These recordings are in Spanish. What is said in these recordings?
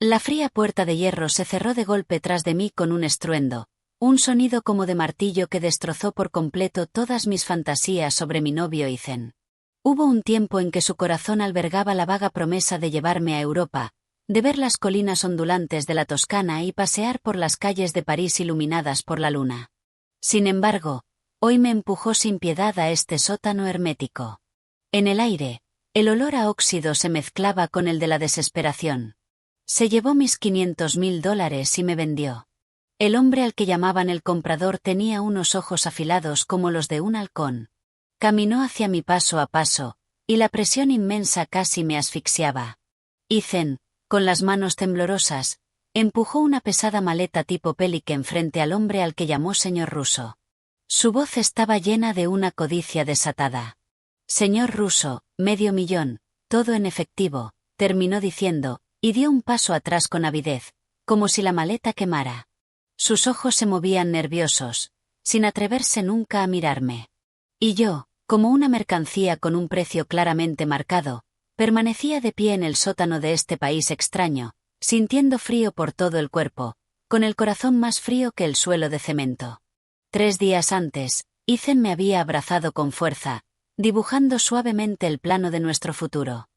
La fría puerta de hierro se cerró de golpe tras de mí con un estruendo, un sonido como de martillo que destrozó por completo todas mis fantasías sobre mi novio Ethan. Hubo un tiempo en que su corazón albergaba la vaga promesa de llevarme a Europa, de ver las colinas ondulantes de la Toscana y pasear por las calles de París iluminadas por la luna. Sin embargo, hoy me empujó sin piedad a este sótano hermético. En el aire, el olor a óxido se mezclaba con el de la desesperación. Se llevó mis $500,000 y me vendió. El hombre al que llamaban el comprador tenía unos ojos afilados como los de un halcón. Caminó hacia mí paso a paso, y la presión inmensa casi me asfixiaba. Ethan, con las manos temblorosas, empujó una pesada maleta tipo Pelican frente al hombre al que llamó señor Russo. Su voz estaba llena de una codicia desatada. Señor Russo, $500,000, todo en efectivo, terminó diciendo, y dio un paso atrás con avidez, como si la maleta quemara. Sus ojos se movían nerviosos, sin atreverse nunca a mirarme. Y yo, como una mercancía con un precio claramente marcado, permanecía de pie en el sótano de este país extraño, sintiendo frío por todo el cuerpo, con el corazón más frío que el suelo de cemento. 3 días antes, Ethan me había abrazado con fuerza, dibujando suavemente el plano de nuestro futuro.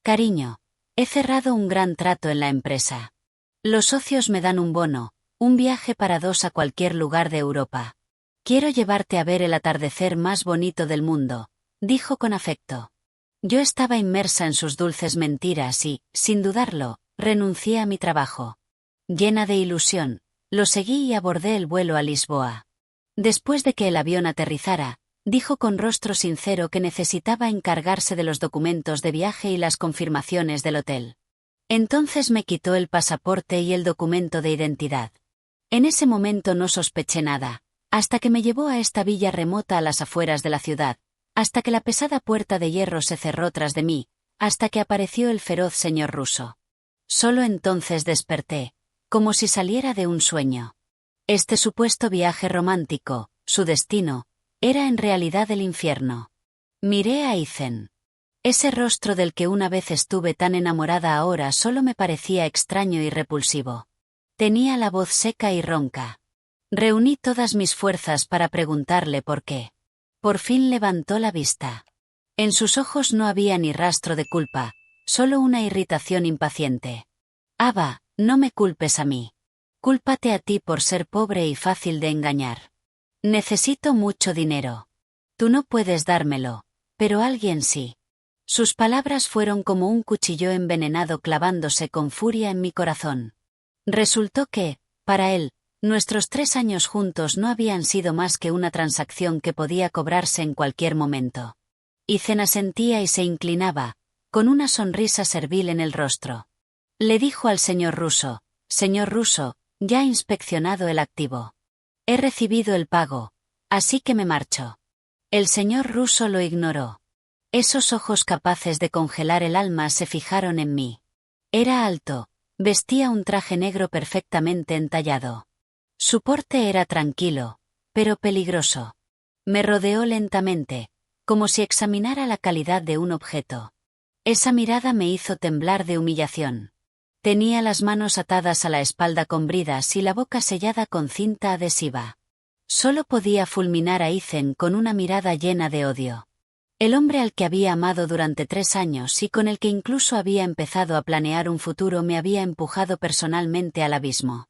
Cariño, he cerrado un gran trato en la empresa. Los socios me dan un bono, un viaje para 2 a cualquier lugar de Europa. Quiero llevarte a ver el atardecer más bonito del mundo, dijo con afecto. Yo estaba inmersa en sus dulces mentiras y, sin dudarlo, renuncié a mi trabajo. Llena de ilusión, lo seguí y abordé el vuelo a Lisboa. Después de que el avión aterrizara, dijo con rostro sincero que necesitaba encargarse de los documentos de viaje y las confirmaciones del hotel. Entonces me quitó el pasaporte y el documento de identidad. En ese momento no sospeché nada, hasta que me llevó a esta villa remota a las afueras de la ciudad, hasta que la pesada puerta de hierro se cerró tras de mí, hasta que apareció el feroz señor Russo. Solo entonces desperté, como si saliera de un sueño. Este supuesto viaje romántico, su destino, era en realidad el infierno. Miré a Ethan. Ese rostro del que una vez estuve tan enamorada ahora solo me parecía extraño y repulsivo. Tenía la voz seca y ronca. Reuní todas mis fuerzas para preguntarle por qué. Por fin levantó la vista. En sus ojos no había ni rastro de culpa, solo una irritación impaciente. Ava, no me culpes a mí. Cúlpate a ti por ser pobre y fácil de engañar. Necesito mucho dinero. Tú no puedes dármelo, pero alguien sí. Sus palabras fueron como un cuchillo envenenado clavándose con furia en mi corazón. Resultó que, para él, nuestros 3 años juntos no habían sido más que una transacción que podía cobrarse en cualquier momento. Ethan asentía y se inclinaba, con una sonrisa servil en el rostro. Le dijo al señor Russo, señor Russo, ya he inspeccionado el activo. He recibido el pago, así que me marcho. El señor Russo lo ignoró. Esos ojos capaces de congelar el alma se fijaron en mí. Era alto, vestía un traje negro perfectamente entallado. Su porte era tranquilo, pero peligroso. Me rodeó lentamente, como si examinara la calidad de un objeto. Esa mirada me hizo temblar de humillación. Tenía las manos atadas a la espalda con bridas y la boca sellada con cinta adhesiva. Solo podía fulminar a Ethan con una mirada llena de odio. El hombre al que había amado durante 3 años y con el que incluso había empezado a planear un futuro me había empujado personalmente al abismo.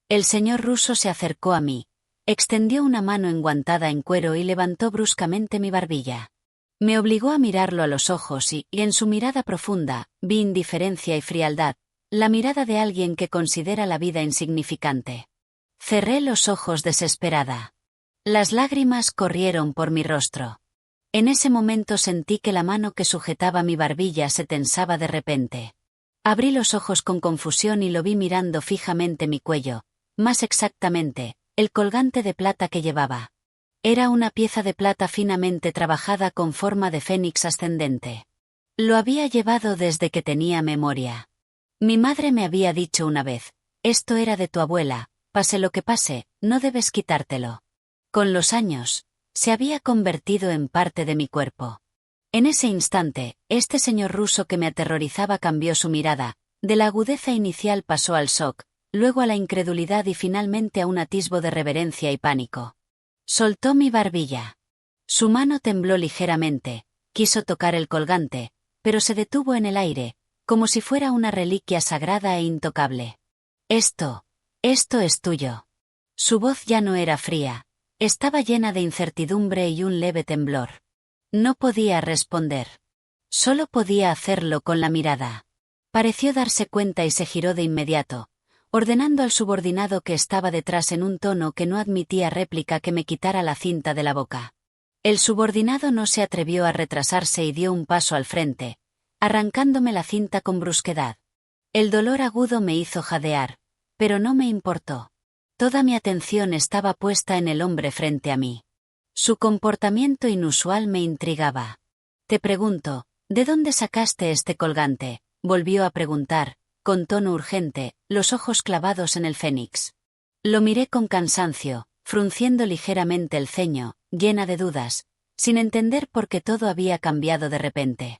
El señor Russo se acercó a mí, extendió una mano enguantada en cuero y levantó bruscamente mi barbilla. Me obligó a mirarlo a los ojos y en su mirada profunda, vi indiferencia y frialdad, la mirada de alguien que considera la vida insignificante. Cerré los ojos desesperada. Las lágrimas corrieron por mi rostro. En ese momento sentí que la mano que sujetaba mi barbilla se tensaba de repente. Abrí los ojos con confusión y lo vi mirando fijamente mi cuello, más exactamente, el colgante de plata que llevaba. Era una pieza de plata finamente trabajada con forma de fénix ascendente. Lo había llevado desde que tenía memoria. Mi madre me había dicho una vez, esto era de tu abuela, pase lo que pase, no debes quitártelo. Con los años, se había convertido en parte de mi cuerpo. En ese instante, este señor Russo que me aterrorizaba cambió su mirada, De la agudeza inicial pasó al shock, luego a la incredulidad y finalmente a un atisbo de reverencia y pánico. Soltó mi barbilla. Su mano tembló ligeramente, quiso tocar el colgante, pero se detuvo en el aire, como si fuera una reliquia sagrada e intocable. Esto es tuyo. Su voz ya no era fría, estaba llena de incertidumbre y un leve temblor. No podía responder. Solo podía hacerlo con la mirada. Pareció darse cuenta y se giró de inmediato, ordenando al subordinado que estaba detrás en un tono que no admitía réplica que me quitara la cinta de la boca. El subordinado no se atrevió a retrasarse y dio un paso al frente, arrancándome la cinta con brusquedad. El dolor agudo me hizo jadear, pero no me importó. Toda mi atención estaba puesta en el hombre frente a mí. Su comportamiento inusual me intrigaba. Te pregunto, ¿de dónde sacaste este colgante?, volvió a preguntar, con tono urgente, los ojos clavados en el fénix. Lo miré con cansancio, frunciendo ligeramente el ceño, llena de dudas, sin entender por qué todo había cambiado de repente.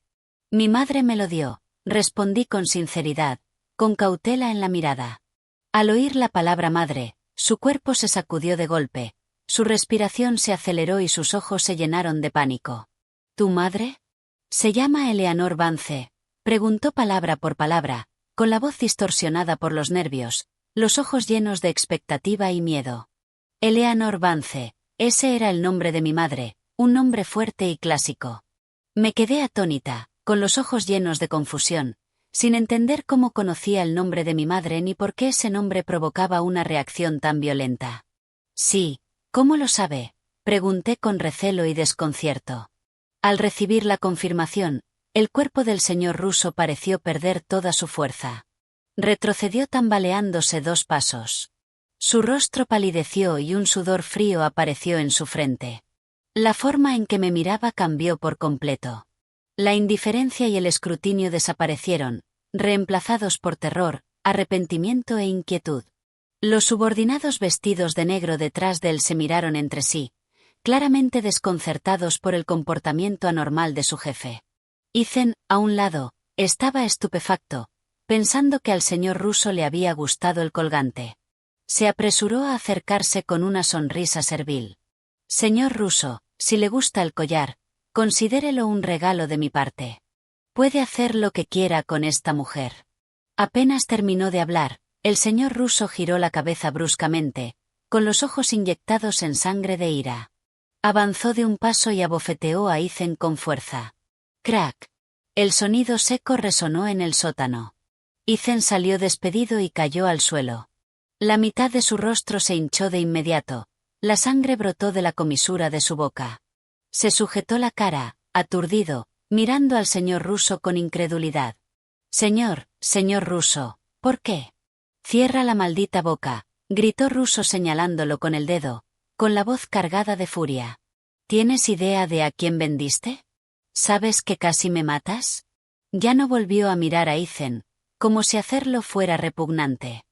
Mi madre me lo dio, respondí con sinceridad, con cautela en la mirada. Al oír la palabra madre, su cuerpo se sacudió de golpe, su respiración se aceleró y sus ojos se llenaron de pánico. ¿Tu madre? ¿Se llama Eleanor Vance?, preguntó palabra por palabra, con la voz distorsionada por los nervios, los ojos llenos de expectativa y miedo. Eleanor Vance, ese era el nombre de mi madre, un nombre fuerte y clásico. Me quedé atónita, con los ojos llenos de confusión, sin entender cómo conocía el nombre de mi madre ni por qué ese nombre provocaba una reacción tan violenta. Sí, ¿cómo lo sabe?, pregunté con recelo y desconcierto. Al recibir la confirmación, el cuerpo del señor ruso pareció perder toda su fuerza. Retrocedió tambaleándose 2 pasos. Su rostro palideció y un sudor frío apareció en su frente. La forma en que me miraba cambió por completo. La indiferencia y el escrutinio desaparecieron, reemplazados por terror, arrepentimiento e inquietud. Los subordinados vestidos de negro detrás de él se miraron entre sí, claramente desconcertados por el comportamiento anormal de su jefe. Ethan, a un lado, estaba estupefacto, pensando que al señor ruso le había gustado el colgante. Se apresuró a acercarse con una sonrisa servil. Señor ruso, si le gusta el collar, considérelo un regalo de mi parte. Puede hacer lo que quiera con esta mujer. Apenas terminó de hablar, el señor ruso giró la cabeza bruscamente, con los ojos inyectados en sangre de ira. Avanzó de un paso y abofeteó a Ethan con fuerza. Crack. El sonido seco resonó en el sótano. Ethan salió despedido y cayó al suelo. La mitad de su rostro se hinchó de inmediato, la sangre brotó de la comisura de su boca. Se sujetó la cara, aturdido, mirando al señor ruso con incredulidad. Señor ruso, ¿por qué? Cierra la maldita boca, gritó Russo señalándolo con el dedo, con la voz cargada de furia. ¿Tienes idea de a quién vendiste? ¿Sabes que casi me matas? Ya no volvió a mirar a Ethan, como si hacerlo fuera repugnante.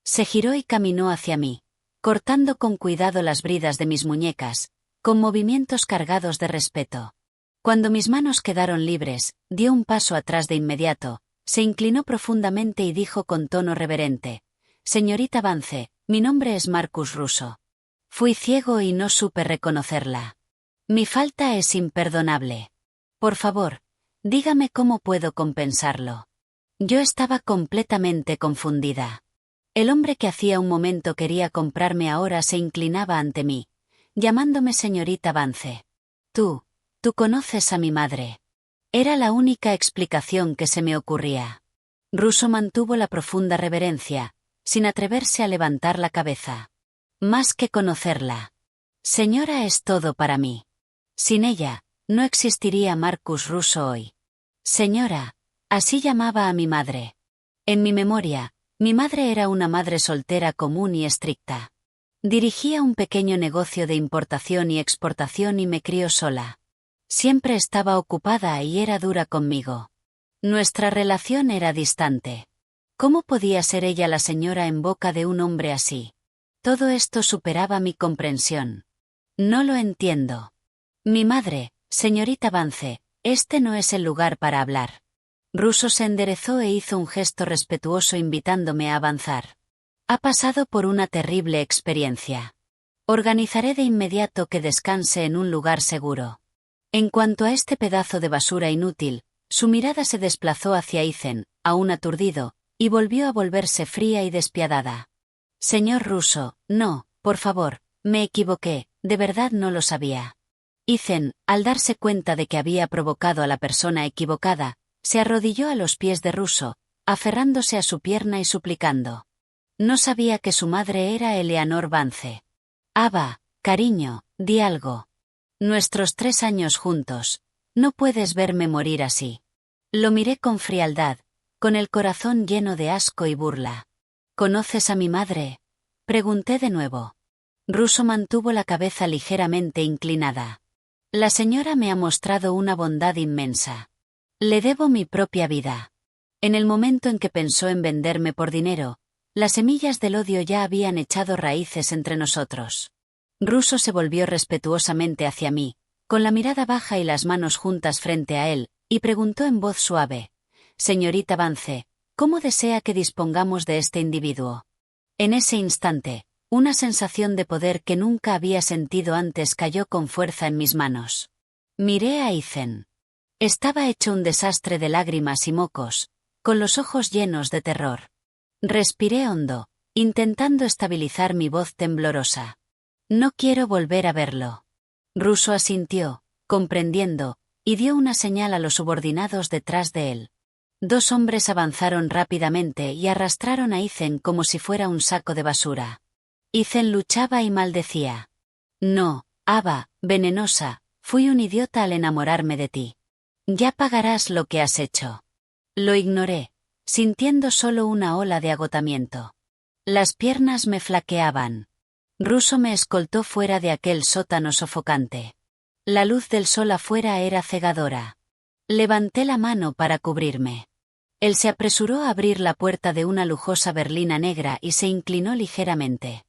Se giró y caminó hacia mí, cortando con cuidado las bridas de mis muñecas, con movimientos cargados de respeto. Cuando mis manos quedaron libres, dio un paso atrás de inmediato, se inclinó profundamente y dijo con tono reverente: Señorita Vance, mi nombre es Marcus Russo. Fui ciego y no supe reconocerla. Mi falta es imperdonable. Por favor, dígame cómo puedo compensarlo. Yo estaba completamente confundida. El hombre que hacía un momento quería comprarme ahora se inclinaba ante mí, llamándome señorita Vance. Tú conoces a mi madre. Era la única explicación que se me ocurría. Russo mantuvo la profunda reverencia, sin atreverse a levantar la cabeza. Más que conocerla. Señora es todo para mí. Sin ella, no existiría Marcus Russo hoy. Señora, así llamaba a mi madre. En mi memoria, mi madre era una madre soltera común y estricta. Dirigía un pequeño negocio de importación y exportación y me crió sola. Siempre estaba ocupada y era dura conmigo. Nuestra relación era distante. ¿Cómo podía ser ella la señora en boca de un hombre así? Todo esto superaba mi comprensión. No lo entiendo. Mi madre, señorita Vance, este no es el lugar para hablar. Russo se enderezó e hizo un gesto respetuoso invitándome a avanzar. Ha pasado por una terrible experiencia. Organizaré de inmediato que descanse en un lugar seguro. En cuanto a este pedazo de basura inútil, su mirada se desplazó hacia Ethan, aún aturdido, y volvió a volverse fría y despiadada. Señor Russo, no, por favor, me equivoqué, de verdad no lo sabía. Ethan, al darse cuenta de que había provocado a la persona equivocada, se arrodilló a los pies de Russo, aferrándose a su pierna y suplicando. No sabía que su madre era Eleanor Vance. Ava, cariño, di algo. Nuestros 3 años juntos. No puedes verme morir así. Lo miré con frialdad, con el corazón lleno de asco y burla. ¿Conoces a mi madre? Pregunté de nuevo. Russo mantuvo la cabeza ligeramente inclinada. La señora me ha mostrado una bondad inmensa. Le debo mi propia vida. En el momento en que pensó en venderme por dinero, las semillas del odio ya habían echado raíces entre nosotros. Russo se volvió respetuosamente hacia mí, con la mirada baja y las manos juntas frente a él, y preguntó en voz suave: «Señorita Vance, ¿cómo desea que dispongamos de este individuo?» En ese instante, una sensación de poder que nunca había sentido antes cayó con fuerza en mis manos. Miré a Ethan. Estaba hecho un desastre de lágrimas y mocos, con los ojos llenos de terror. Respiré hondo, intentando estabilizar mi voz temblorosa. «No quiero volver a verlo». Russo asintió, comprendiendo, y dio una señal a los subordinados detrás de él. 2 hombres avanzaron rápidamente y arrastraron a Ethan como si fuera un saco de basura. Ethan luchaba y maldecía. «No, Ava, venenosa, fui un idiota al enamorarme de ti. Ya pagarás lo que has hecho». Lo ignoré, sintiendo solo una ola de agotamiento. Las piernas me flaqueaban. Russo me escoltó fuera de aquel sótano sofocante. La luz del sol afuera era cegadora. Levanté la mano para cubrirme. Él se apresuró a abrir la puerta de una lujosa berlina negra y se inclinó ligeramente.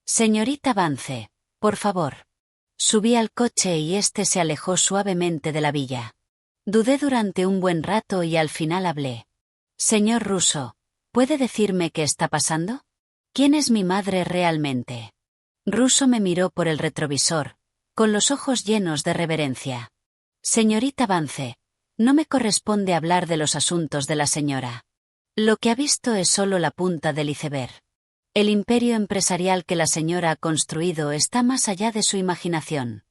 «Señorita Vance, por favor». Subí al coche y este se alejó suavemente de la villa. Dudé durante un buen rato y al final hablé. «Señor Russo, ¿puede decirme qué está pasando? ¿Quién es mi madre realmente?» Russo me miró por el retrovisor, con los ojos llenos de reverencia. «Señorita Vance, no me corresponde hablar de los asuntos de la señora. Lo que ha visto es solo la punta del iceberg. El imperio empresarial que la señora ha construido está más allá de su imaginación.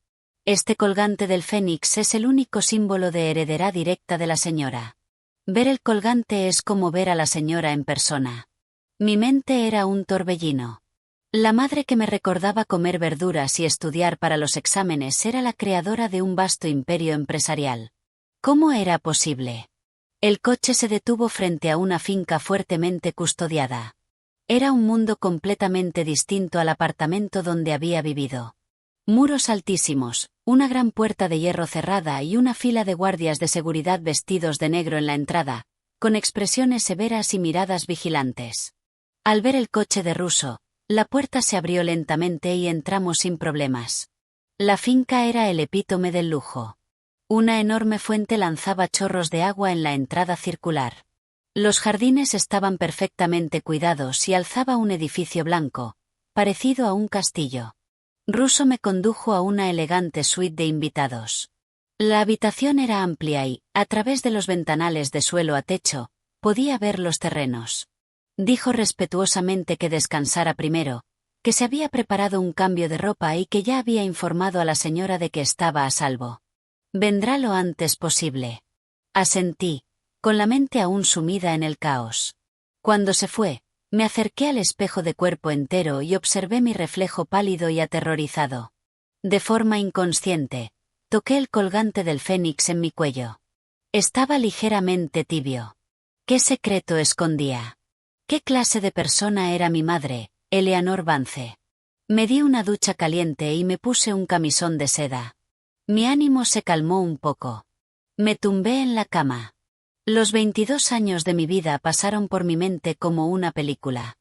Este colgante del Fénix es el único símbolo de heredera directa de la señora. Ver el colgante es como ver a la señora en persona. Mi mente era un torbellino. La madre que me recordaba comer verduras y estudiar para los exámenes era la creadora de un vasto imperio empresarial. ¿Cómo era posible? El coche se detuvo frente a una finca fuertemente custodiada. Era un mundo completamente distinto al apartamento donde había vivido. Muros altísimos, una gran puerta de hierro cerrada y una fila de guardias de seguridad vestidos de negro en la entrada, con expresiones severas y miradas vigilantes. Al ver el coche de Russo, la puerta se abrió lentamente y entramos sin problemas. La finca era el epítome del lujo. Una enorme fuente lanzaba chorros de agua en la entrada circular. Los jardines estaban perfectamente cuidados y alzaba un edificio blanco, parecido a un castillo. Russo me condujo a una elegante suite de invitados. La habitación era amplia y, a través de los ventanales de suelo a techo, podía ver los terrenos. Dijo respetuosamente que descansara primero, que se había preparado un cambio de ropa y que ya había informado a la señora de que estaba a salvo. Vendrá lo antes posible. Asentí, con la mente aún sumida en el caos. Cuando se fue, me acerqué al espejo de cuerpo entero y observé mi reflejo pálido y aterrorizado. De forma inconsciente, toqué el colgante del Fénix en mi cuello. Estaba ligeramente tibio. ¿Qué secreto escondía? ¿Qué clase de persona era mi madre, Eleanor Vance? Me di una ducha caliente y me puse un camisón de seda. Mi ánimo se calmó un poco. Me tumbé en la cama. Los 22 años de mi vida pasaron por mi mente como una película.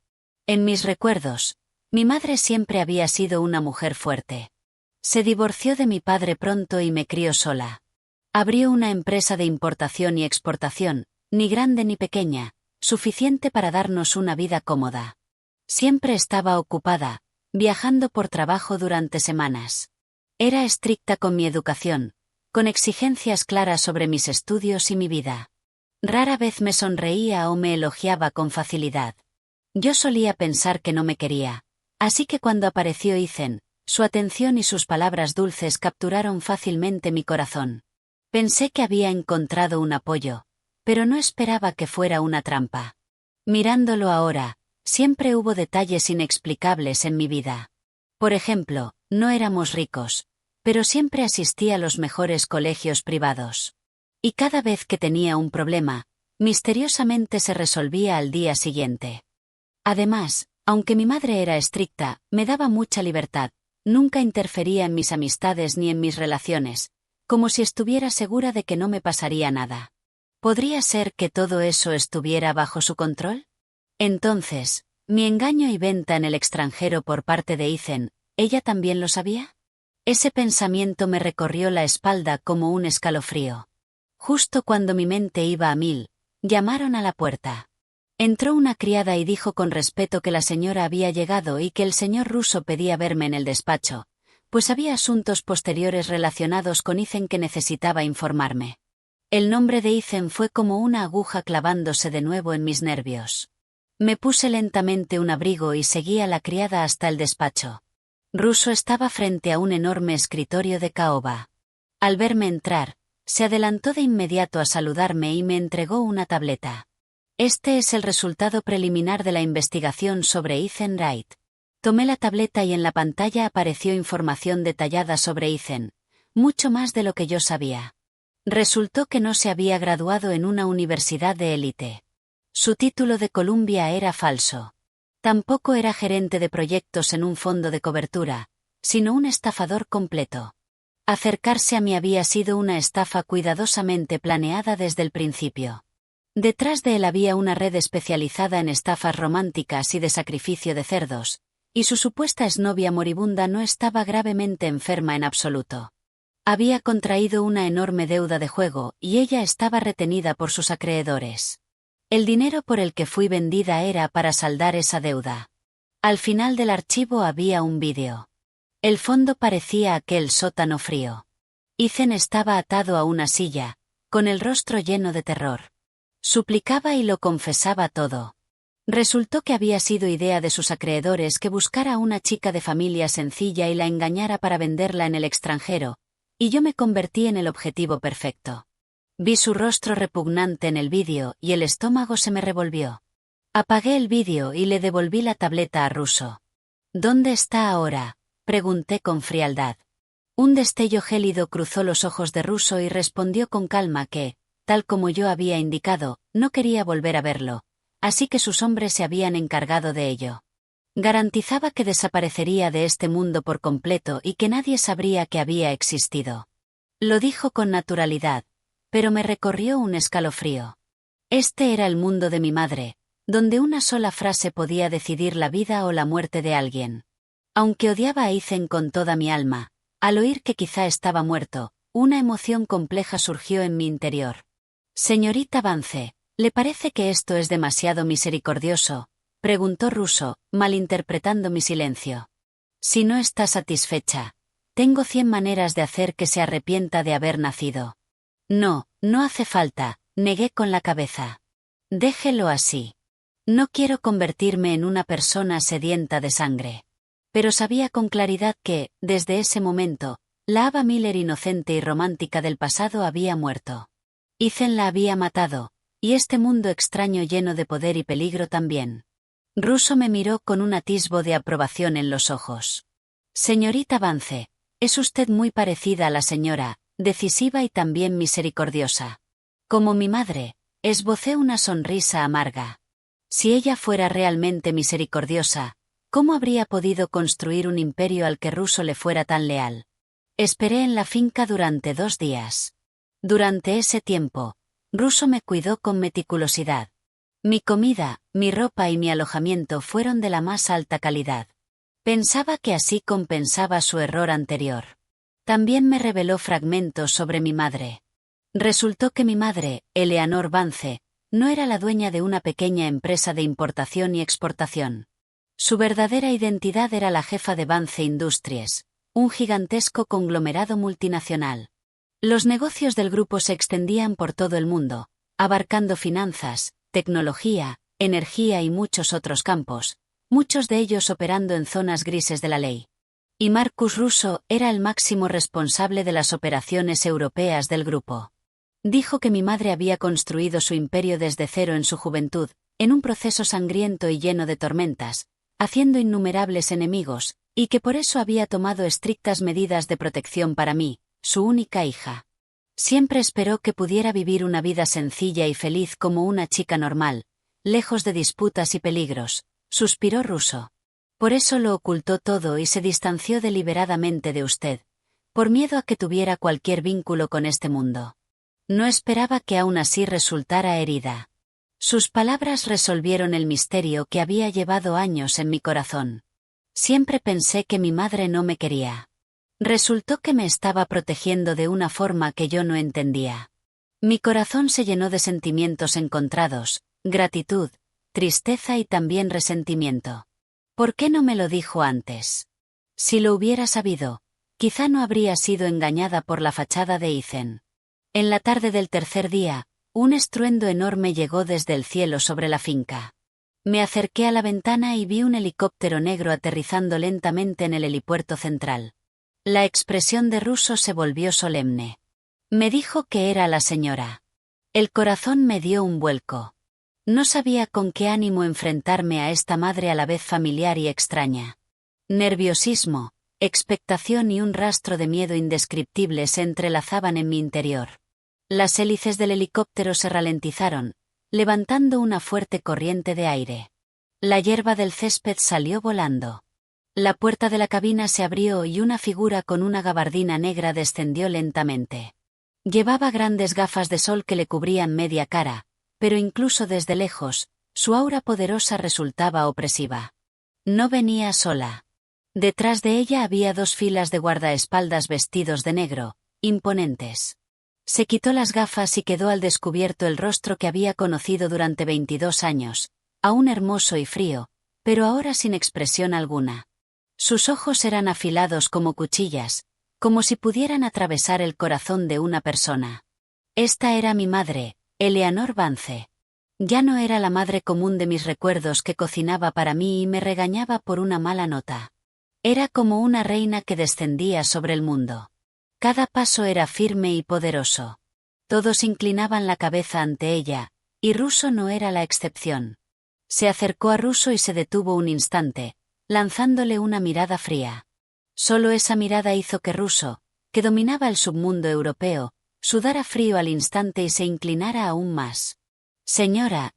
En mis recuerdos, mi madre siempre había sido una mujer fuerte. Se divorció de mi padre pronto y me crió sola. Abrió una empresa de importación y exportación, ni grande ni pequeña, suficiente para darnos una vida cómoda. Siempre estaba ocupada, viajando por trabajo durante semanas. Era estricta con mi educación, con exigencias claras sobre mis estudios y mi vida. Rara vez me sonreía o me elogiaba con facilidad. Yo solía pensar que no me quería, así que cuando apareció Ethan, su atención y sus palabras dulces capturaron fácilmente mi corazón. Pensé que había encontrado un apoyo, pero no esperaba que fuera una trampa. Mirándolo ahora, siempre hubo detalles inexplicables en mi vida. Por ejemplo, no éramos ricos, pero siempre asistí a los mejores colegios privados. Y cada vez que tenía un problema, misteriosamente se resolvía al día siguiente. Además, aunque mi madre era estricta, me daba mucha libertad, nunca interfería en mis amistades ni en mis relaciones, como si estuviera segura de que no me pasaría nada. ¿Podría ser que todo eso estuviera bajo su control? Entonces, mi engaño y venta en el extranjero por parte de Ethan, ¿ella también lo sabía? Ese pensamiento me recorrió la espalda como un escalofrío. Justo cuando mi mente iba a mil, llamaron a la puerta. Entró una criada y dijo con respeto que la señora había llegado y que el señor Russo pedía verme en el despacho, pues había asuntos posteriores relacionados con Ethan que necesitaba informarme. El nombre de Ethan fue como una aguja clavándose de nuevo en mis nervios. Me puse lentamente un abrigo y seguí a la criada hasta el despacho. Russo estaba frente a un enorme escritorio de caoba. Al verme entrar, se adelantó de inmediato a saludarme y me entregó una tableta. Este es el resultado preliminar de la investigación sobre Ethan Wright. Tomé la tableta y en la pantalla apareció información detallada sobre Ethan, mucho más de lo que yo sabía. Resultó que no se había graduado en una universidad de élite. Su título de Columbia era falso. Tampoco era gerente de proyectos en un fondo de cobertura, sino un estafador completo. Acercarse a mí había sido una estafa cuidadosamente planeada desde el principio. Detrás de él había una red especializada en estafas románticas y de sacrificio de cerdos, y su supuesta exnovia moribunda no estaba gravemente enferma en absoluto. Había contraído una enorme deuda de juego y ella estaba retenida por sus acreedores. El dinero por el que fui vendida era para saldar esa deuda. Al final del archivo había un vídeo. El fondo parecía aquel sótano frío. Ethan estaba atado a una silla, con el rostro lleno de terror. Suplicaba y lo confesaba todo. Resultó que había sido idea de sus acreedores que buscara a una chica de familia sencilla y la engañara para venderla en el extranjero, y yo me convertí en el objetivo perfecto. Vi su rostro repugnante en el vídeo y el estómago se me revolvió. Apagué el vídeo y le devolví la tableta a Russo. ¿Dónde está ahora?, pregunté con frialdad. Un destello gélido cruzó los ojos de Russo y respondió con calma que, tal como yo había indicado, no quería volver a verlo, así que sus hombres se habían encargado de ello. Garantizaba que desaparecería de este mundo por completo y que nadie sabría que había existido. Lo dijo con naturalidad, pero me recorrió un escalofrío. Este era el mundo de mi madre, donde una sola frase podía decidir la vida o la muerte de alguien. Aunque odiaba a Ethan con toda mi alma, al oír que quizá estaba muerto, una emoción compleja surgió en mi interior. Señorita Vance, ¿le parece que esto es demasiado misericordioso?, preguntó Russo, malinterpretando mi silencio. Si no está satisfecha, tengo 100 maneras de hacer que se arrepienta de haber nacido. No, no hace falta, negué con la cabeza. Déjelo así. No quiero convertirme en una persona sedienta de sangre. Pero sabía con claridad que, desde ese momento, la Ava Miller inocente y romántica del pasado había muerto. Ethan la había matado, y este mundo extraño lleno de poder y peligro también. Russo me miró con un atisbo de aprobación en los ojos. Señorita Vance, es usted muy parecida a la señora, decisiva y también misericordiosa. Como mi madre, esbocé una sonrisa amarga. Si ella fuera realmente misericordiosa, ¿cómo habría podido construir un imperio al que Russo le fuera tan leal? Esperé en la finca durante 2 días. Durante ese tiempo, Russo me cuidó con meticulosidad. Mi comida, mi ropa y mi alojamiento fueron de la más alta calidad. Pensaba que así compensaba su error anterior. También me reveló fragmentos sobre mi madre. Resultó que mi madre, Eleanor Vance, No era la dueña de una pequeña empresa de importación y exportación. Su verdadera identidad era la jefa de Vance Industries, un gigantesco conglomerado multinacional. Los negocios del grupo se extendían por todo el mundo, abarcando finanzas, tecnología, energía y muchos otros campos, muchos de ellos operando en zonas grises de la ley. Y Marcus Russo era el máximo responsable de las operaciones europeas del grupo. Dijo que mi madre había construido su imperio desde cero en su juventud, en un proceso sangriento y lleno de tormentas, haciendo innumerables enemigos, y que por eso había tomado estrictas medidas de protección para mí, su única hija. Siempre esperó que pudiera vivir una vida sencilla y feliz como una chica normal, lejos de disputas y peligros, suspiró Russo. Por eso lo ocultó todo y se distanció deliberadamente de usted, por miedo a que tuviera cualquier vínculo con este mundo. No esperaba que aún así resultara herida. Sus palabras resolvieron el misterio que había llevado años en mi corazón. Siempre pensé que mi madre no me quería. Resultó que me estaba protegiendo de una forma que yo no entendía. Mi corazón se llenó de sentimientos encontrados, gratitud, tristeza y también resentimiento. ¿Por qué no me lo dijo antes? Si lo hubiera sabido, quizá no habría sido engañada por la fachada de Ethan. En la tarde del tercer día, un estruendo enorme llegó desde el cielo sobre la finca. Me acerqué a la ventana y vi un helicóptero negro aterrizando lentamente en el helipuerto central. La expresión de Russo se volvió solemne. Me dijo que era la señora. El corazón me dio un vuelco. No sabía con qué ánimo enfrentarme a esta madre a la vez familiar y extraña. Nerviosismo, expectación y un rastro de miedo indescriptible se entrelazaban en mi interior. Las hélices del helicóptero se ralentizaron, levantando una fuerte corriente de aire. La hierba del césped salió volando. La puerta de la cabina se abrió y una figura con una gabardina negra descendió lentamente. Llevaba grandes gafas de sol que le cubrían media cara, pero incluso desde lejos, su aura poderosa resultaba opresiva. No venía sola. Detrás de ella había dos filas de guardaespaldas vestidos de negro, imponentes. Se quitó las gafas y quedó al descubierto el rostro que había conocido durante 22 años, aún hermoso y frío, pero ahora sin expresión alguna. Sus ojos eran afilados como cuchillas, como si pudieran atravesar el corazón de una persona. Esta era mi madre, Eleanor Vance. Ya no era la madre común de mis recuerdos que cocinaba para mí y me regañaba por una mala nota. Era como una reina que descendía sobre el mundo. Cada paso era firme y poderoso. Todos inclinaban la cabeza ante ella, y Russo no era la excepción. Se acercó a Russo y se detuvo un instante, lanzándole una mirada fría. Solo esa mirada hizo que Russo, que dominaba el submundo europeo, sudara frío al instante y se inclinara aún más. Señora,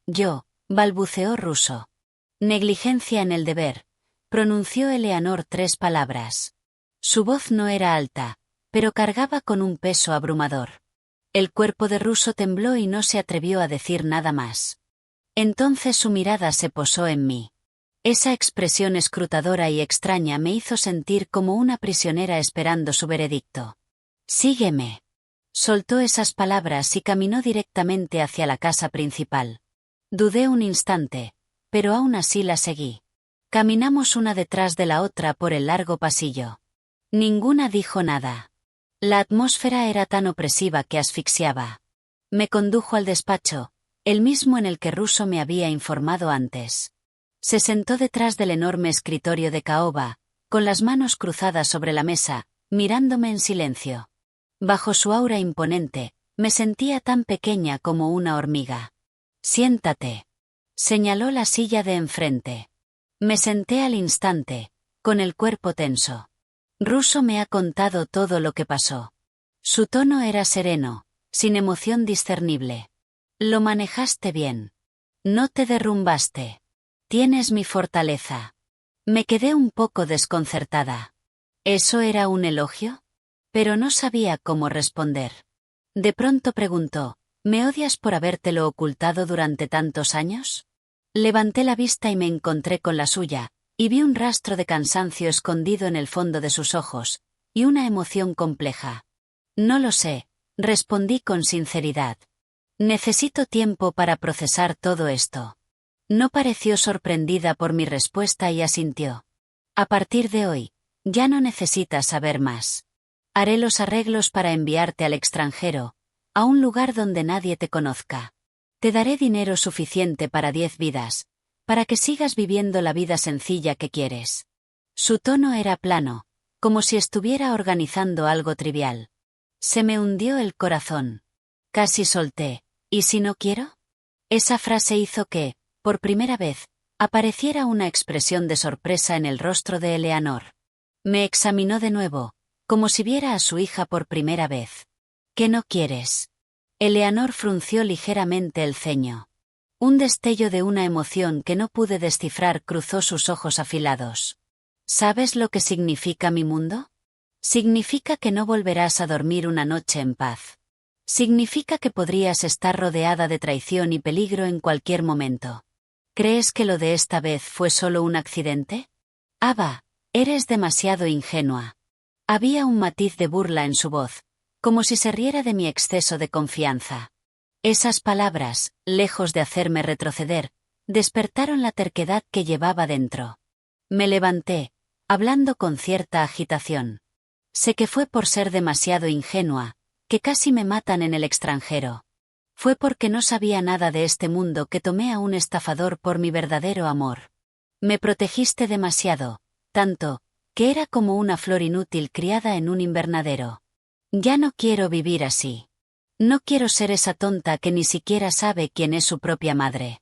balbuceó Russo. Negligencia en el deber, pronunció Eleanor 3 palabras. Su voz no era alta, pero cargaba con un peso abrumador. El cuerpo de Russo tembló y no se atrevió a decir nada más. Entonces su mirada se posó en mí. Esa expresión escrutadora y extraña me hizo sentir como una prisionera esperando su veredicto. Sígueme. Soltó esas palabras y caminó directamente hacia la casa principal. Dudé un instante, pero aún así la seguí. Caminamos una detrás de la otra por el largo pasillo. Ninguna dijo nada. La atmósfera era tan opresiva que asfixiaba. Me condujo al despacho, el mismo en el que Russo me había informado antes. Se sentó detrás del enorme escritorio de caoba, con las manos cruzadas sobre la mesa, mirándome en silencio. Bajo su aura imponente, me sentía tan pequeña como una hormiga. Siéntate. Señaló la silla de enfrente. Me senté al instante, con el cuerpo tenso. Russo me ha contado todo lo que pasó. Su tono era sereno, sin emoción discernible. Lo manejaste bien. No te derrumbaste. Tienes mi fortaleza. Me quedé un poco desconcertada. ¿Eso era un elogio? Pero no sabía cómo responder. De pronto preguntó, ¿me odias por habértelo ocultado durante tantos años? Levanté la vista y me encontré con la suya, y vi un rastro de cansancio escondido en el fondo de sus ojos, y una emoción compleja. No lo sé, respondí con sinceridad. Necesito tiempo para procesar todo esto. No pareció sorprendida por mi respuesta y asintió. A partir de hoy, ya no necesitas saber más. Haré los arreglos para enviarte al extranjero, a un lugar donde nadie te conozca. Te daré dinero suficiente para 10 vidas, para que sigas viviendo la vida sencilla que quieres. Su tono era plano, como si estuviera organizando algo trivial. Se me hundió el corazón. Casi solté. ¿Y si no quiero? Esa frase hizo que, por primera vez, apareciera una expresión de sorpresa en el rostro de Eleanor. Me examinó de nuevo, como si viera a su hija por primera vez. ¿Qué no quieres? Eleanor frunció ligeramente el ceño. Un destello de una emoción que no pude descifrar cruzó sus ojos afilados. ¿Sabes lo que significa mi mundo? Significa que no volverás a dormir una noche en paz. Significa que podrías estar rodeada de traición y peligro en cualquier momento. ¿Crees que lo de esta vez fue solo un accidente? Ava, eres demasiado ingenua. Había un matiz de burla en su voz, como si se riera de mi exceso de confianza. Esas palabras, lejos de hacerme retroceder, despertaron la terquedad que llevaba dentro. Me levanté, hablando con cierta agitación. Sé que fue por ser demasiado ingenua, que casi me matan en el extranjero. Fue porque no sabía nada de este mundo que tomé a un estafador por mi verdadero amor. Me protegiste demasiado, tanto, que era como una flor inútil criada en un invernadero. Ya no quiero vivir así. No quiero ser esa tonta que ni siquiera sabe quién es su propia madre.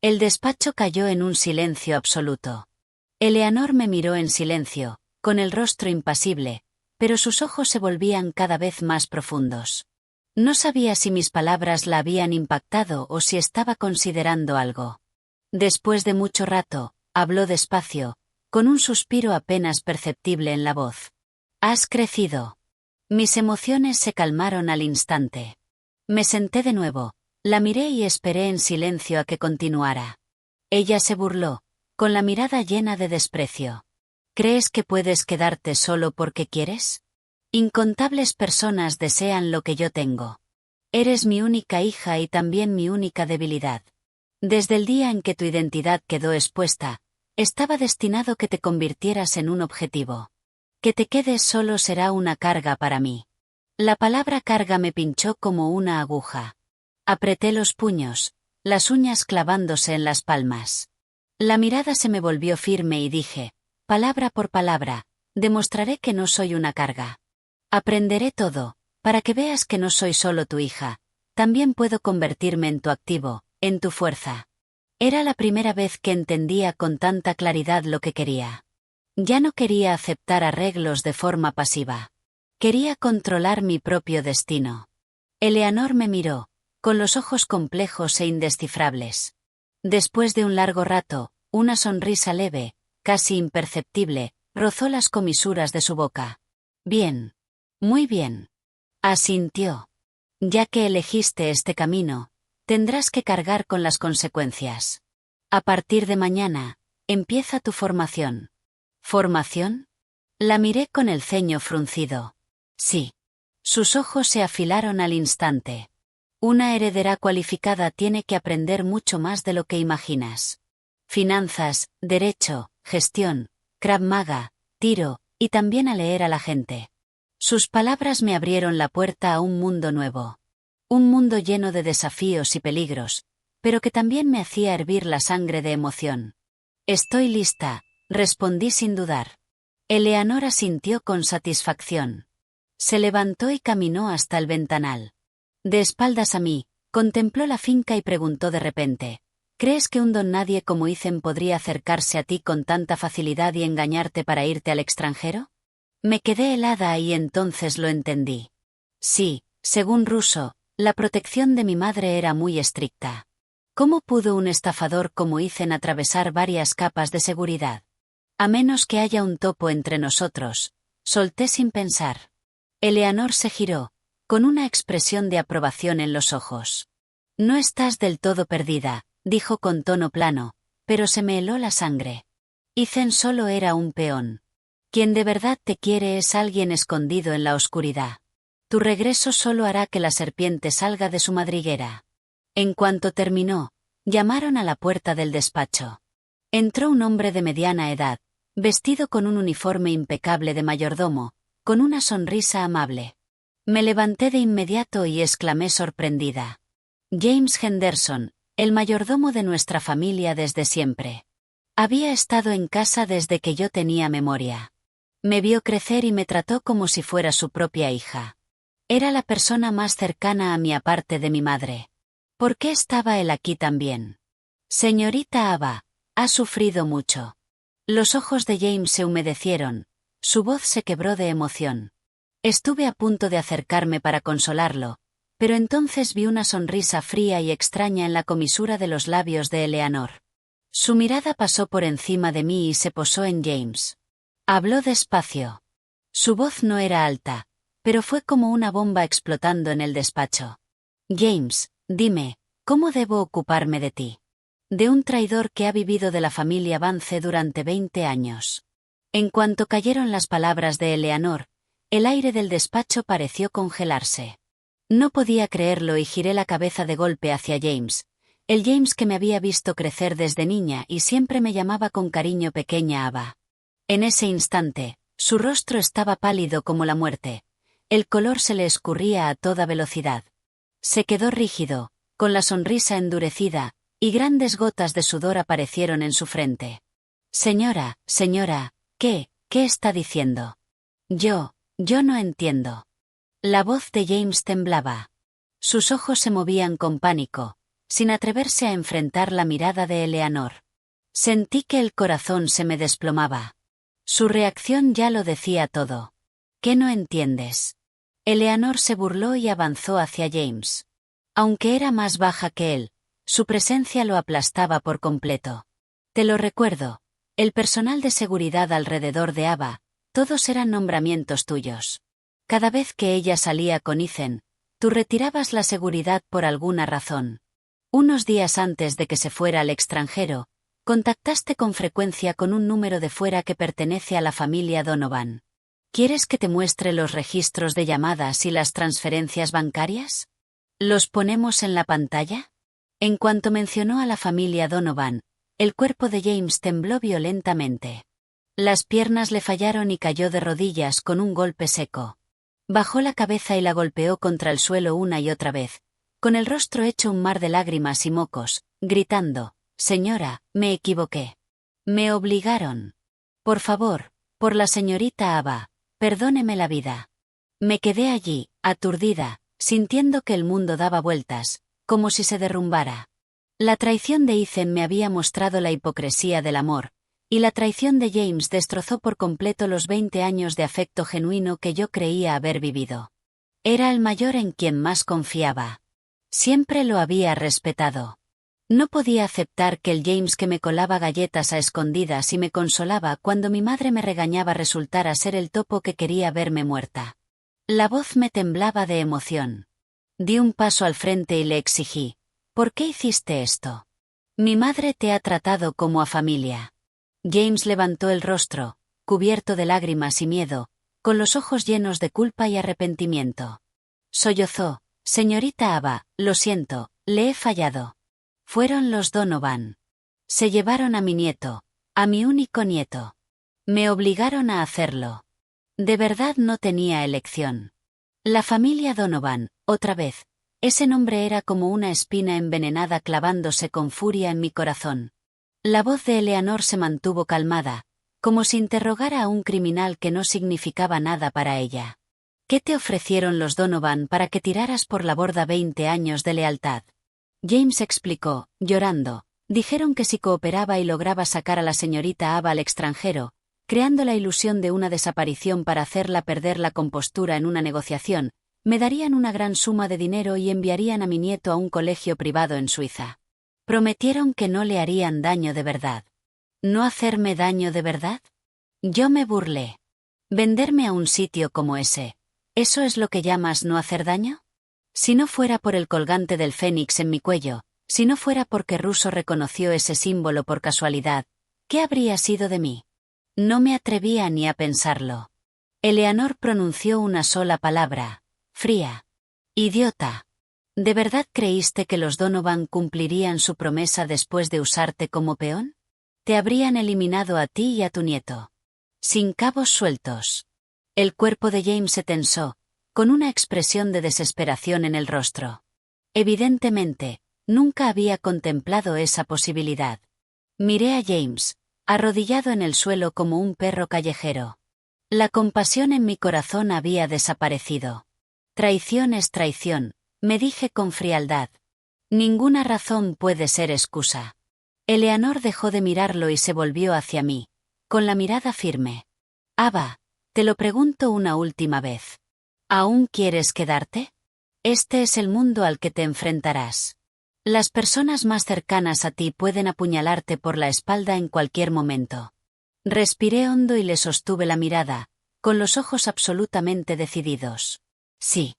El despacho cayó en un silencio absoluto. Eleanor me miró en silencio, con el rostro impasible, pero sus ojos se volvían cada vez más profundos. No sabía si mis palabras la habían impactado o si estaba considerando algo. Después de mucho rato, habló despacio, con un suspiro apenas perceptible en la voz. Has crecido. Mis emociones se calmaron al instante. Me senté de nuevo, la miré y esperé en silencio a que continuara. Ella se burló, con la mirada llena de desprecio. ¿Crees que puedes quedarte solo porque quieres? Incontables personas desean lo que yo tengo. Eres mi única hija y también mi única debilidad. Desde el día en que tu identidad quedó expuesta, estaba destinado que te convirtieras en un objetivo. Que te quedes solo será una carga para mí. La palabra carga me pinchó como una aguja. Apreté los puños, las uñas clavándose en las palmas. La mirada se me volvió firme y dije, palabra por palabra, demostraré que no soy una carga. Aprenderé todo, para que veas que no soy solo tu hija, también puedo convertirme en tu activo, en tu fuerza. Era la primera vez que entendía con tanta claridad lo que quería. Ya no quería aceptar arreglos de forma pasiva. Quería controlar mi propio destino. Eleanor me miró, con los ojos complejos e indescifrables. Después de un largo rato, una sonrisa leve, casi imperceptible, rozó las comisuras de su boca. Bien. Muy bien. Asintió. Ya que elegiste este camino, tendrás que cargar con las consecuencias. A partir de mañana, empieza tu formación. ¿Formación? La miré con el ceño fruncido. Sí. Sus ojos se afilaron al instante. Una heredera cualificada tiene que aprender mucho más de lo que imaginas. Finanzas, derecho, gestión, Krav Maga, tiro, y también a leer a la gente. Sus palabras me abrieron la puerta a un mundo nuevo. Un mundo lleno de desafíos y peligros, pero que también me hacía hervir la sangre de emoción. Estoy lista, respondí sin dudar. Eleanor asintió con satisfacción. Se levantó y caminó hasta el ventanal. De espaldas a mí, contempló la finca y preguntó de repente, ¿crees que un don nadie como Ethan podría acercarse a ti con tanta facilidad y engañarte para irte al extranjero? Me quedé helada y entonces lo entendí. Sí, según Russo, la protección de mi madre era muy estricta. ¿Cómo pudo un estafador como Ethan atravesar varias capas de seguridad? A menos que haya un topo entre nosotros, solté sin pensar. Eleanor se giró, con una expresión de aprobación en los ojos. No estás del todo perdida, dijo con tono plano, pero se me heló la sangre. Ethan solo era un peón. Quien de verdad te quiere es alguien escondido en la oscuridad. Tu regreso solo hará que la serpiente salga de su madriguera. En cuanto terminó, llamaron a la puerta del despacho. Entró un hombre de mediana edad, vestido con un uniforme impecable de mayordomo, con una sonrisa amable. Me levanté de inmediato y exclamé sorprendida. James Henderson, el mayordomo de nuestra familia desde siempre. Había estado en casa desde que yo tenía memoria. Me vio crecer y me trató como si fuera su propia hija. Era la persona más cercana a mí aparte de mi madre. ¿Por qué estaba él aquí también? Señorita Ava, ha sufrido mucho. Los ojos de James se humedecieron, su voz se quebró de emoción. Estuve a punto de acercarme para consolarlo, pero entonces vi una sonrisa fría y extraña en la comisura de los labios de Eleanor. Su mirada pasó por encima de mí y se posó en James. Habló despacio. Su voz no era alta, pero fue como una bomba explotando en el despacho. James, dime, ¿cómo debo ocuparme de ti? De un traidor que ha vivido de la familia Vance durante 20 años. En cuanto cayeron las palabras de Eleanor, el aire del despacho pareció congelarse. No podía creerlo y giré la cabeza de golpe hacia James, el James que me había visto crecer desde niña y siempre me llamaba con cariño pequeña Ava. En ese instante, su rostro estaba pálido como la muerte. El color se le escurría a toda velocidad. Se quedó rígido, con la sonrisa endurecida, y grandes gotas de sudor aparecieron en su frente. Señora, ¿qué está diciendo? Yo no entiendo. La voz de James temblaba. Sus ojos se movían con pánico, sin atreverse a enfrentar la mirada de Eleanor. Sentí que el corazón se me desplomaba. Su reacción ya lo decía todo. ¿Qué no entiendes? Eleanor se burló y avanzó hacia James. Aunque era más baja que él, su presencia lo aplastaba por completo. Te lo recuerdo, el personal de seguridad alrededor de Ava, todos eran nombramientos tuyos. Cada vez que ella salía con Ethan, tú retirabas la seguridad por alguna razón. Unos días antes de que se fuera al extranjero, contactaste con frecuencia con un número de fuera que pertenece a la familia Donovan. ¿Quieres que te muestre los registros de llamadas y las transferencias bancarias? ¿Los ponemos en la pantalla? En cuanto mencionó a la familia Donovan, el cuerpo de James tembló violentamente. Las piernas le fallaron y cayó de rodillas con un golpe seco. Bajó la cabeza y la golpeó contra el suelo una y otra vez, con el rostro hecho un mar de lágrimas y mocos, gritando: «Señora, me equivoqué. Me obligaron. Por favor, por la señorita Ava, perdóneme la vida». Me quedé allí, aturdida, sintiendo que el mundo daba vueltas, como si se derrumbara. La traición de Ethan me había mostrado la hipocresía del amor, y la traición de James destrozó por completo los 20 años de afecto genuino que yo creía haber vivido. Era el mayor en quien más confiaba. Siempre lo había respetado. No podía aceptar que el James que me colaba galletas a escondidas y me consolaba cuando mi madre me regañaba resultara ser el topo que quería verme muerta. La voz me temblaba de emoción. Di un paso al frente y le exigí: «¿Por qué hiciste esto? Mi madre te ha tratado como a familia». James levantó el rostro, cubierto de lágrimas y miedo, con los ojos llenos de culpa y arrepentimiento. Sollozó: «Señorita Ava, lo siento, le he fallado. Fueron los Donovan. Se llevaron a mi nieto, a mi único nieto. Me obligaron a hacerlo. De verdad no tenía elección». La familia Donovan, otra vez. Ese nombre era como una espina envenenada clavándose con furia en mi corazón. La voz de Eleanor se mantuvo calmada, como si interrogara a un criminal que no significaba nada para ella. ¿Qué te ofrecieron los Donovan para que tiraras por la borda 20 años de lealtad? James explicó, llorando. Dijeron que si cooperaba y lograba sacar a la señorita Ava al extranjero, creando la ilusión de una desaparición para hacerla perder la compostura en una negociación, me darían una gran suma de dinero y enviarían a mi nieto a un colegio privado en Suiza. Prometieron que no le harían daño de verdad. ¿No hacerme daño de verdad? Yo me burlé. ¿Venderme a un sitio como ese? ¿Eso es lo que llamas no hacer daño? Si no fuera por el colgante del fénix en mi cuello, si no fuera porque Russo reconoció ese símbolo por casualidad, ¿qué habría sido de mí? No me atrevía ni a pensarlo. Eleanor pronunció una sola palabra: fría. Idiota. ¿De verdad creíste que los Donovan cumplirían su promesa después de usarte como peón? Te habrían eliminado a ti y a tu nieto. Sin cabos sueltos. El cuerpo de James se tensó, con una expresión de desesperación en el rostro. Evidentemente, nunca había contemplado esa posibilidad. Miré a James, arrodillado en el suelo como un perro callejero. La compasión en mi corazón había desaparecido. Traición es traición, me dije con frialdad. Ninguna razón puede ser excusa. Eleanor dejó de mirarlo y se volvió hacia mí, con la mirada firme. Ava, te lo pregunto una última vez. ¿Aún quieres quedarte? Este es el mundo al que te enfrentarás. Las personas más cercanas a ti pueden apuñalarte por la espalda en cualquier momento. Respiré hondo y le sostuve la mirada, con los ojos absolutamente decididos. Sí.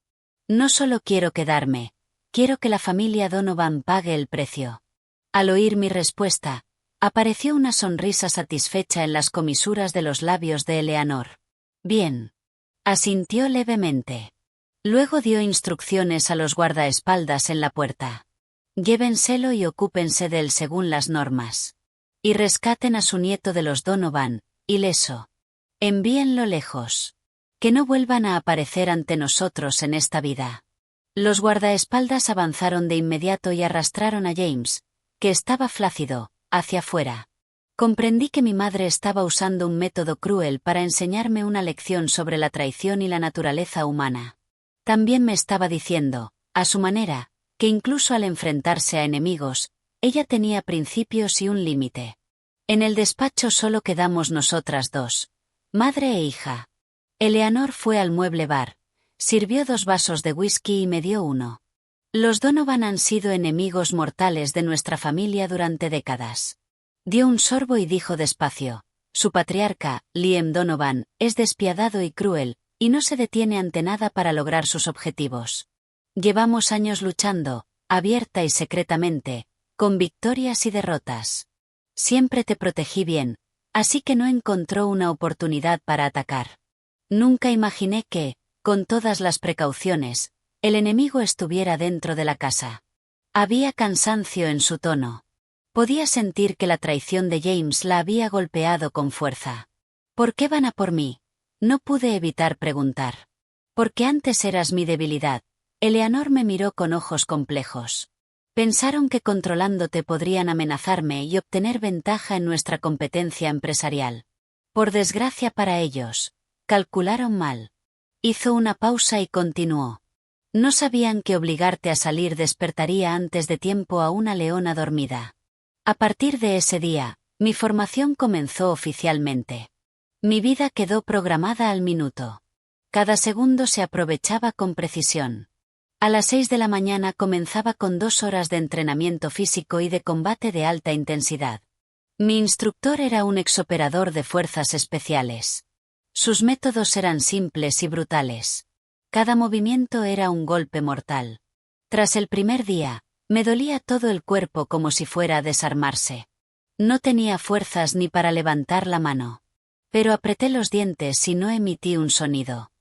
No solo quiero quedarme, quiero que la familia Donovan pague el precio. Al oír mi respuesta, apareció una sonrisa satisfecha en las comisuras de los labios de Eleanor. Bien. Asintió levemente. Luego dio instrucciones a los guardaespaldas en la puerta. Llévenselo y ocúpense de él según las normas. Y rescaten a su nieto de los Donovan, ileso. Envíenlo lejos. Que no vuelvan a aparecer ante nosotros en esta vida. Los guardaespaldas avanzaron de inmediato y arrastraron a James, que estaba flácido, hacia afuera. Comprendí que mi madre estaba usando un método cruel para enseñarme una lección sobre la traición y la naturaleza humana. También me estaba diciendo, a su manera, que incluso al enfrentarse a enemigos, ella tenía principios y un límite. En el despacho solo quedamos nosotras dos, madre e hija. Eleanor fue al mueble bar, sirvió 2 vasos de whisky y me dio uno. Los Donovan han sido enemigos mortales de nuestra familia durante décadas. Dio un sorbo y dijo despacio, su patriarca, Liam Donovan, es despiadado y cruel, y no se detiene ante nada para lograr sus objetivos. Llevamos años luchando, abierta y secretamente, con victorias y derrotas. Siempre te protegí bien, así que no encontró una oportunidad para atacar. Nunca imaginé que, con todas las precauciones, el enemigo estuviera dentro de la casa. Había cansancio en su tono. Podía sentir que la traición de James la había golpeado con fuerza. ¿Por qué van a por mí? No pude evitar preguntar. Porque antes eras mi debilidad. Eleanor me miró con ojos complejos. Pensaron que controlándote podrían amenazarme y obtener ventaja en nuestra competencia empresarial. Por desgracia para ellos, calcularon mal. Hizo una pausa y continuó. No sabían que obligarte a salir despertaría antes de tiempo a una leona dormida. A partir de ese día, mi formación comenzó oficialmente. Mi vida quedó programada al minuto. Cada segundo se aprovechaba con precisión. A las 6 de la mañana comenzaba con 2 horas de entrenamiento físico y de combate de alta intensidad. Mi instructor era un exoperador de fuerzas especiales. Sus métodos eran simples y brutales. Cada movimiento era un golpe mortal. Tras el primer día, me dolía todo el cuerpo como si fuera a desarmarse. No tenía fuerzas ni para levantar la mano. Pero apreté los dientes y no emití un sonido.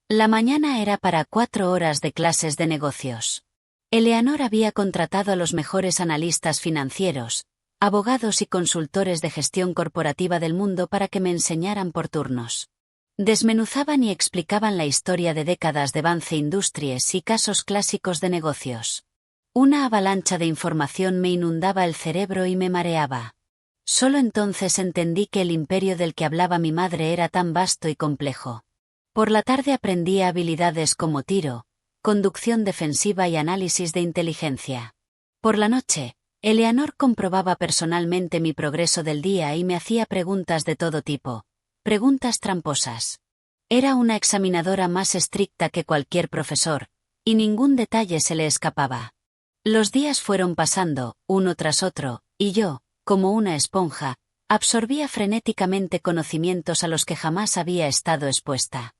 La mañana era para 4 horas de clases de negocios. Eleanor había contratado a los mejores analistas financieros, abogados y consultores de gestión corporativa del mundo para que me enseñaran por turnos. Desmenuzaban y explicaban la historia de décadas de Vance Industries y casos clásicos de negocios. Una avalancha de información me inundaba el cerebro y me mareaba. Solo entonces entendí que el imperio del que hablaba mi madre era tan vasto y complejo. Por la tarde aprendí habilidades como tiro, conducción defensiva y análisis de inteligencia. Por la noche, Eleanor comprobaba personalmente mi progreso del día y me hacía preguntas de todo tipo. Preguntas tramposas. Era una examinadora más estricta que cualquier profesor, y ningún detalle se le escapaba. Los días fueron pasando, uno tras otro, y yo, como una esponja, absorbía frenéticamente conocimientos a los que jamás había estado expuesta.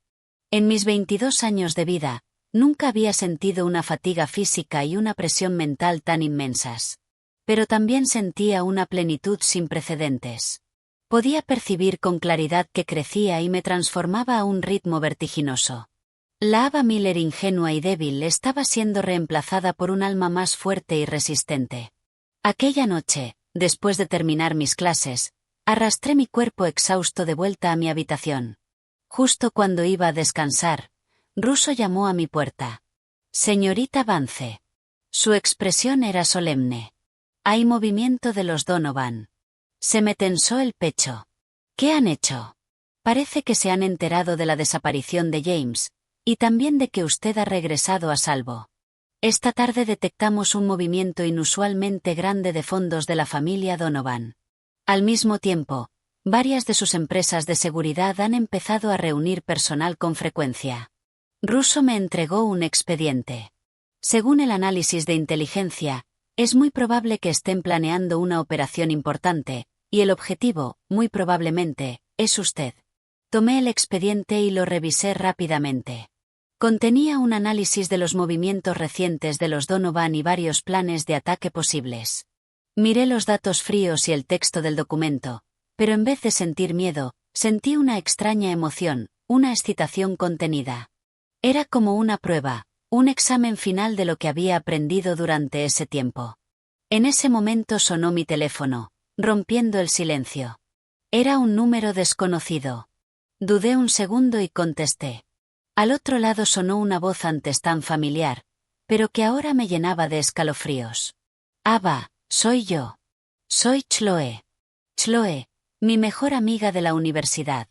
En mis 22 años de vida, nunca había sentido una fatiga física y una presión mental tan inmensas. Pero también sentía una plenitud sin precedentes. Podía percibir con claridad que crecía y me transformaba a un ritmo vertiginoso. La Ava Miller ingenua y débil estaba siendo reemplazada por un alma más fuerte y resistente. Aquella noche, después de terminar mis clases, arrastré mi cuerpo exhausto de vuelta a mi habitación. Justo cuando iba a descansar, Russo llamó a mi puerta. «Señorita Vance». Su expresión era solemne. «Hay movimiento de los Donovan». Se me tensó el pecho. «¿Qué han hecho?» «Parece que se han enterado de la desaparición de James, y también de que usted ha regresado a salvo. Esta tarde detectamos un movimiento inusualmente grande de fondos de la familia Donovan. Al mismo tiempo, varias de sus empresas de seguridad han empezado a reunir personal con frecuencia». Russo me entregó un expediente. Según el análisis de inteligencia, es muy probable que estén planeando una operación importante, y el objetivo, muy probablemente, es usted. Tomé el expediente y lo revisé rápidamente. Contenía un análisis de los movimientos recientes de los Donovan y varios planes de ataque posibles. Miré los datos fríos y el texto del documento, pero en vez de sentir miedo, sentí una extraña emoción, una excitación contenida. Era como una prueba, un examen final de lo que había aprendido durante ese tiempo. En ese momento sonó mi teléfono, rompiendo el silencio. Era un número desconocido. Dudé un segundo y contesté. Al otro lado sonó una voz antes tan familiar, pero que ahora me llenaba de escalofríos. «Ava, soy yo. Soy Chloe. Chloe, mi mejor amiga de la universidad.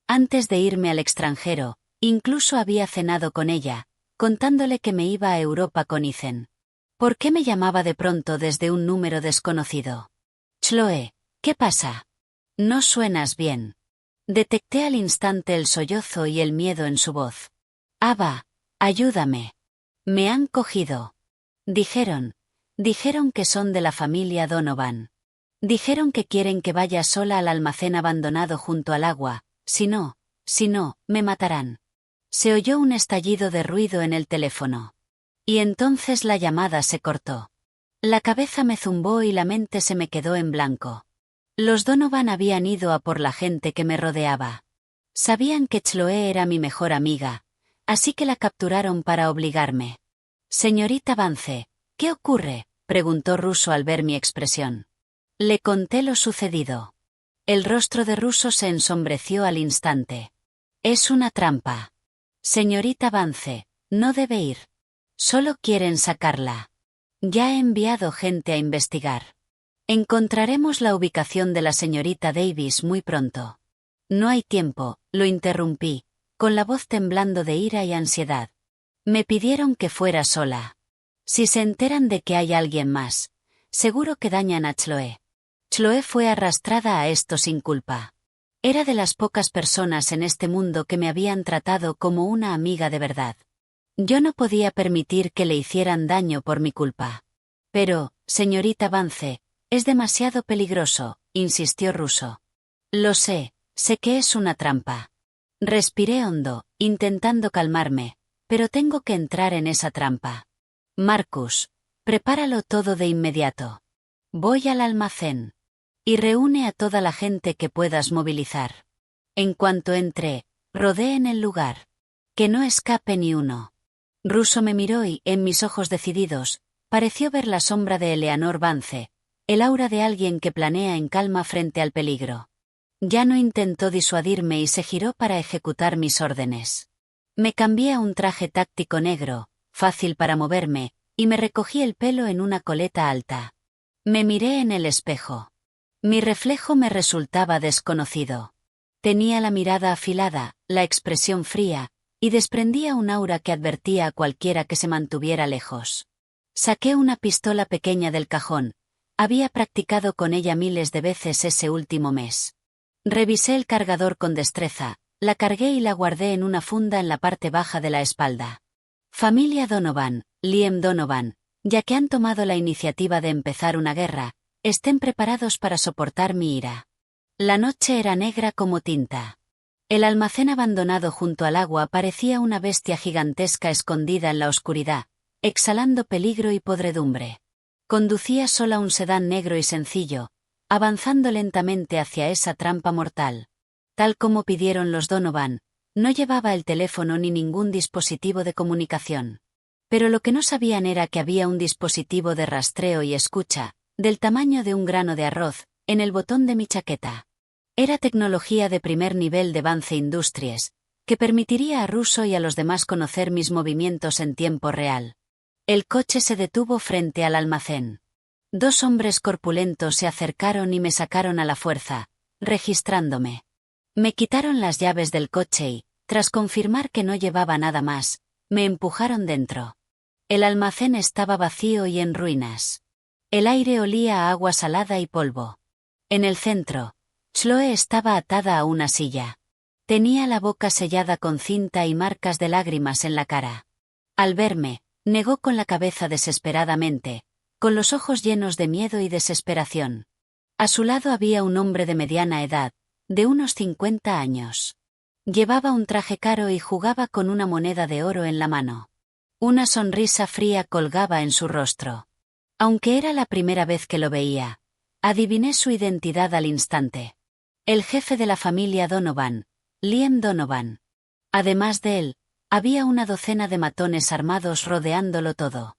Antes de irme al extranjero, incluso había cenado con ella, contándole que me iba a Europa con Ethan. ¿Por qué me llamaba de pronto desde un número desconocido? Chloe, ¿qué pasa? No suenas bien». Detecté al instante el sollozo y el miedo en su voz. «Ava, ayúdame. Me han cogido. Dijeron que son de la familia Donovan. Dijeron que quieren que vaya sola al almacén abandonado junto al agua, si no, me matarán». Se oyó un estallido de ruido en el teléfono. Y entonces la llamada se cortó. La cabeza me zumbó y la mente se me quedó en blanco. Los Donovan habían ido a por la gente que me rodeaba. Sabían que Chloe era mi mejor amiga, así que la capturaron para obligarme. «Señorita Vance, ¿qué ocurre?», preguntó Russo al ver mi expresión. Le conté lo sucedido. El rostro de Russo se ensombreció al instante. «Es una trampa. Señorita Vance, no debe ir. Solo quieren sacarla. Ya he enviado gente a investigar. Encontraremos la ubicación de la señorita Davis muy pronto». «No hay tiempo», lo interrumpí, con la voz temblando de ira y ansiedad. «Me pidieron que fuera sola. Si se enteran de que hay alguien más, seguro que dañan a Chloe». Chloe fue arrastrada a esto sin culpa. Era de las pocas personas en este mundo que me habían tratado como una amiga de verdad. Yo no podía permitir que le hicieran daño por mi culpa. «Pero, señorita Vance, es demasiado peligroso», insistió Russo. «Lo sé que es una trampa». Respiré hondo, intentando calmarme, pero tengo que entrar en esa trampa. «Marcus, prepáralo todo de inmediato. Voy al almacén. Y reúne a toda la gente que puedas movilizar. En cuanto entré, rodeen el lugar. Que no escape ni uno». Russo me miró y, en mis ojos decididos, pareció ver la sombra de Eleanor Vance, el aura de alguien que planea en calma frente al peligro. Ya no intentó disuadirme y se giró para ejecutar mis órdenes. Me cambié a un traje táctico negro, fácil para moverme, y me recogí el pelo en una coleta alta. Me miré en el espejo. Mi reflejo me resultaba desconocido. Tenía la mirada afilada, la expresión fría, y desprendía un aura que advertía a cualquiera que se mantuviera lejos. Saqué una pistola pequeña del cajón. Había practicado con ella miles de veces ese último mes. Revisé el cargador con destreza, la cargué y la guardé en una funda en la parte baja de la espalda. «Familia Donovan, Liam Donovan, ya que han tomado la iniciativa de empezar una guerra, estén preparados para soportar mi ira». La noche era negra como tinta. El almacén abandonado junto al agua parecía una bestia gigantesca escondida en la oscuridad, exhalando peligro y podredumbre. Conducía sola un sedán negro y sencillo, avanzando lentamente hacia esa trampa mortal. Tal como pidieron los Donovan, No llevaba el teléfono ni ningún dispositivo de comunicación. Pero lo que no sabían era que había un dispositivo de rastreo y escucha, del tamaño de un grano de arroz, en el botón de mi chaqueta. Era tecnología de primer nivel de Vance Industries, que permitiría a Russo y a los demás conocer mis movimientos en tiempo real. El coche se detuvo frente al almacén. 2 hombres corpulentos se acercaron y me sacaron a la fuerza, registrándome. Me quitaron las llaves del coche y, tras confirmar que no llevaba nada más, me empujaron dentro. El almacén estaba vacío y en ruinas. El aire olía a agua salada y polvo. En el centro, Chloe estaba atada a una silla. Tenía la boca sellada con cinta y marcas de lágrimas en la cara. Al verme, negó con la cabeza desesperadamente, con los ojos llenos de miedo y desesperación. A su lado había un hombre de mediana edad, de unos 50 años. Llevaba un traje caro y jugaba con una moneda de oro en la mano. Una sonrisa fría colgaba en su rostro. Aunque era la primera vez que lo veía, adiviné su identidad al instante. El jefe de la familia Donovan, Liam Donovan. Además de él, había una docena de matones armados rodeándolo todo.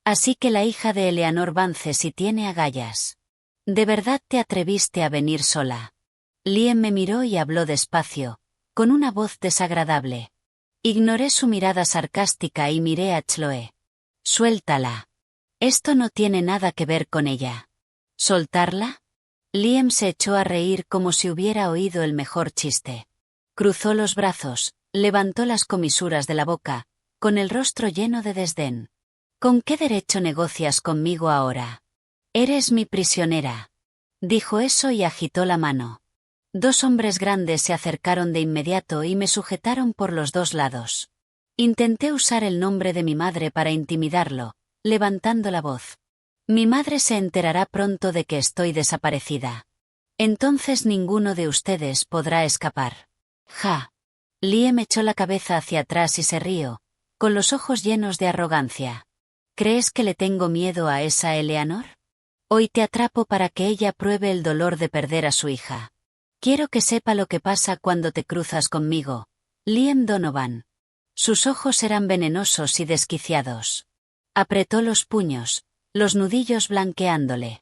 Así que la hija de Eleanor Vance sí tiene agallas. ¿De verdad te atreviste a venir sola? Liam me miró y habló despacio, con una voz desagradable. Ignoré su mirada sarcástica y miré a Chloe. Suéltala. Esto no tiene nada que ver con ella. ¿Soltarla? Liam se echó a reír como si hubiera oído el mejor chiste. Cruzó los brazos, levantó las comisuras de la boca, con el rostro lleno de desdén. ¿Con qué derecho negocias conmigo ahora? Eres mi prisionera. Dijo eso y agitó la mano. 2 hombres grandes se acercaron de inmediato y me sujetaron por los 2 lados. Intenté usar el nombre de mi madre para intimidarlo, levantando la voz. Mi madre se enterará pronto de que estoy desaparecida. Entonces ninguno de ustedes podrá escapar. Ja. Liam echó la cabeza hacia atrás y se rió, con los ojos llenos de arrogancia. ¿Crees que le tengo miedo a esa Eleanor? Hoy te atrapo para que ella pruebe el dolor de perder a su hija. Quiero que sepa lo que pasa cuando te cruzas conmigo, Liam Donovan. Sus ojos eran venenosos y desquiciados. Apretó los puños, los nudillos blanqueándole.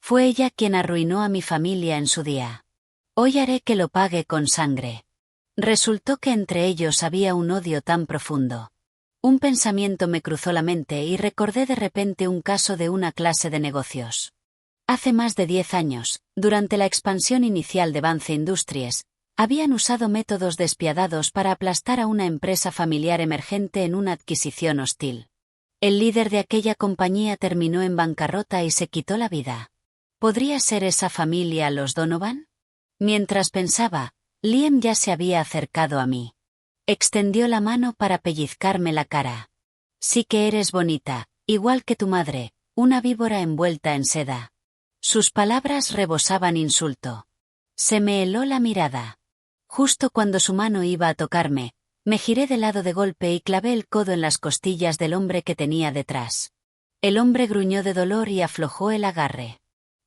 Fue ella quien arruinó a mi familia en su día. Hoy haré que lo pague con sangre. Resultó que entre ellos había un odio tan profundo. Un pensamiento me cruzó la mente y recordé de repente un caso de una clase de negocios. Hace más de 10 años, durante la expansión inicial de Vance Industries, habían usado métodos despiadados para aplastar a una empresa familiar emergente en una adquisición hostil. El líder de aquella compañía terminó en bancarrota y se quitó la vida. ¿Podría ser esa familia los Donovan? Mientras pensaba, Liam ya se había acercado a mí. Extendió la mano para pellizcarme la cara. Sí que eres bonita, igual que tu madre, una víbora envuelta en seda. Sus palabras rebosaban insulto. Se me heló la mirada. Justo cuando su mano iba a tocarme, me giré de lado de golpe y clavé el codo en las costillas del hombre que tenía detrás. El hombre gruñó de dolor y aflojó el agarre.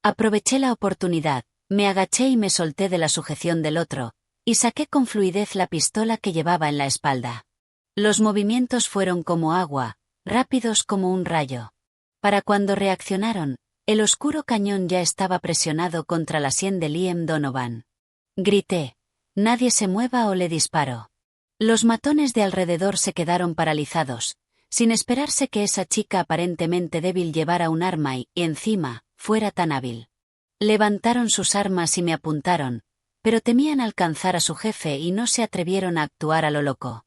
Aproveché la oportunidad, me agaché y me solté de la sujeción del otro, y saqué con fluidez la pistola que llevaba en la espalda. Los movimientos fueron como agua, rápidos como un rayo. Para cuando reaccionaron, el oscuro cañón ya estaba presionado contra la sien de Liam Donovan. Grité: «Nadie se mueva o le disparo». Los matones de alrededor se quedaron paralizados, sin esperarse que esa chica aparentemente débil llevara un arma y, encima, fuera tan hábil. Levantaron sus armas y me apuntaron, pero temían alcanzar a su jefe y no se atrevieron a actuar a lo loco.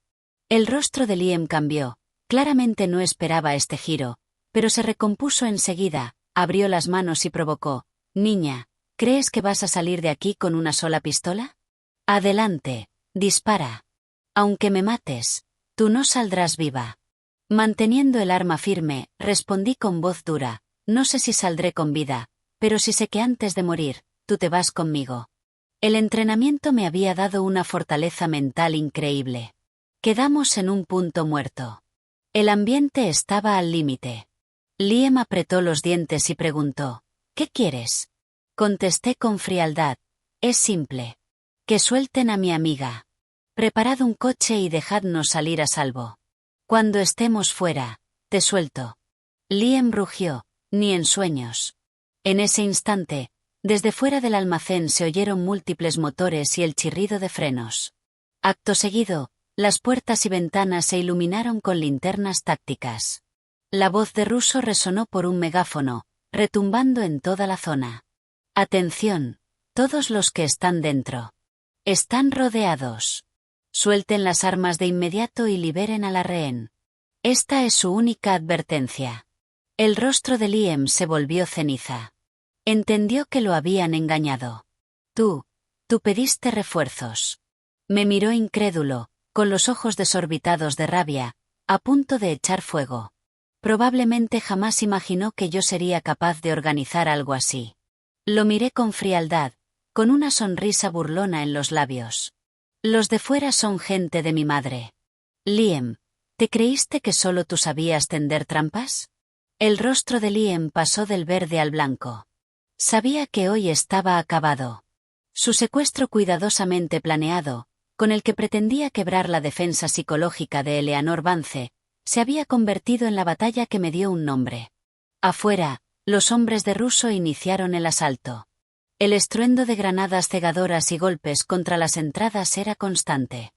El rostro de Liam cambió, claramente no esperaba este giro, pero se recompuso enseguida, abrió las manos y provocó: «Niña, ¿crees que vas a salir de aquí con una sola pistola? Adelante, dispara. Aunque me mates, tú no saldrás viva». Manteniendo el arma firme, respondí con voz dura: «No sé si saldré con vida, pero sí sé que antes de morir, tú te vas conmigo». El entrenamiento me había dado una fortaleza mental increíble. Quedamos en un punto muerto. El ambiente estaba al límite. Liam apretó los dientes y preguntó: «¿Qué quieres?». Contesté con frialdad: «Es simple. Que suelten a mi amiga». Preparad un coche y dejadnos salir a salvo. Cuando estemos fuera, te suelto. Liam rugió, ni en sueños. En ese instante, desde fuera del almacén se oyeron múltiples motores y el chirrido de frenos. Acto seguido, las puertas y ventanas se iluminaron con linternas tácticas. La voz de Russo resonó por un megáfono, retumbando en toda la zona. Atención, todos los que están dentro. Están rodeados. Suelten las armas de inmediato y liberen a la rehén. Esta es su única advertencia. El rostro de Liam se volvió ceniza. Entendió que lo habían engañado. Tú pediste refuerzos. Me miró incrédulo, con los ojos desorbitados de rabia, a punto de echar fuego. Probablemente jamás imaginó que yo sería capaz de organizar algo así. Lo miré con frialdad, con una sonrisa burlona en los labios. Los de fuera son gente de mi madre. Liam, ¿te creíste que solo tú sabías tender trampas? El rostro de Liam pasó del verde al blanco. Sabía que hoy estaba acabado. Su secuestro cuidadosamente planeado, con el que pretendía quebrar la defensa psicológica de Eleanor Vance, se había convertido en la batalla que me dio un nombre. Afuera, los hombres de Russo iniciaron el asalto. El estruendo de granadas cegadoras y golpes contra las entradas era constante.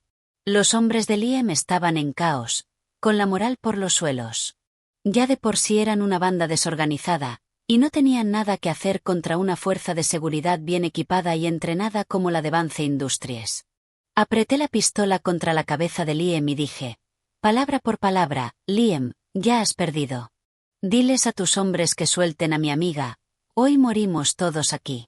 Los hombres de Liam estaban en caos, con la moral por los suelos. Ya de por sí eran una banda desorganizada, y no tenían nada que hacer contra una fuerza de seguridad bien equipada y entrenada como la de Vance Industries. Apreté la pistola contra la cabeza de Liam y dije, palabra por palabra, Liam, ya has perdido. Diles a tus hombres que suelten a mi amiga, hoy morimos todos aquí.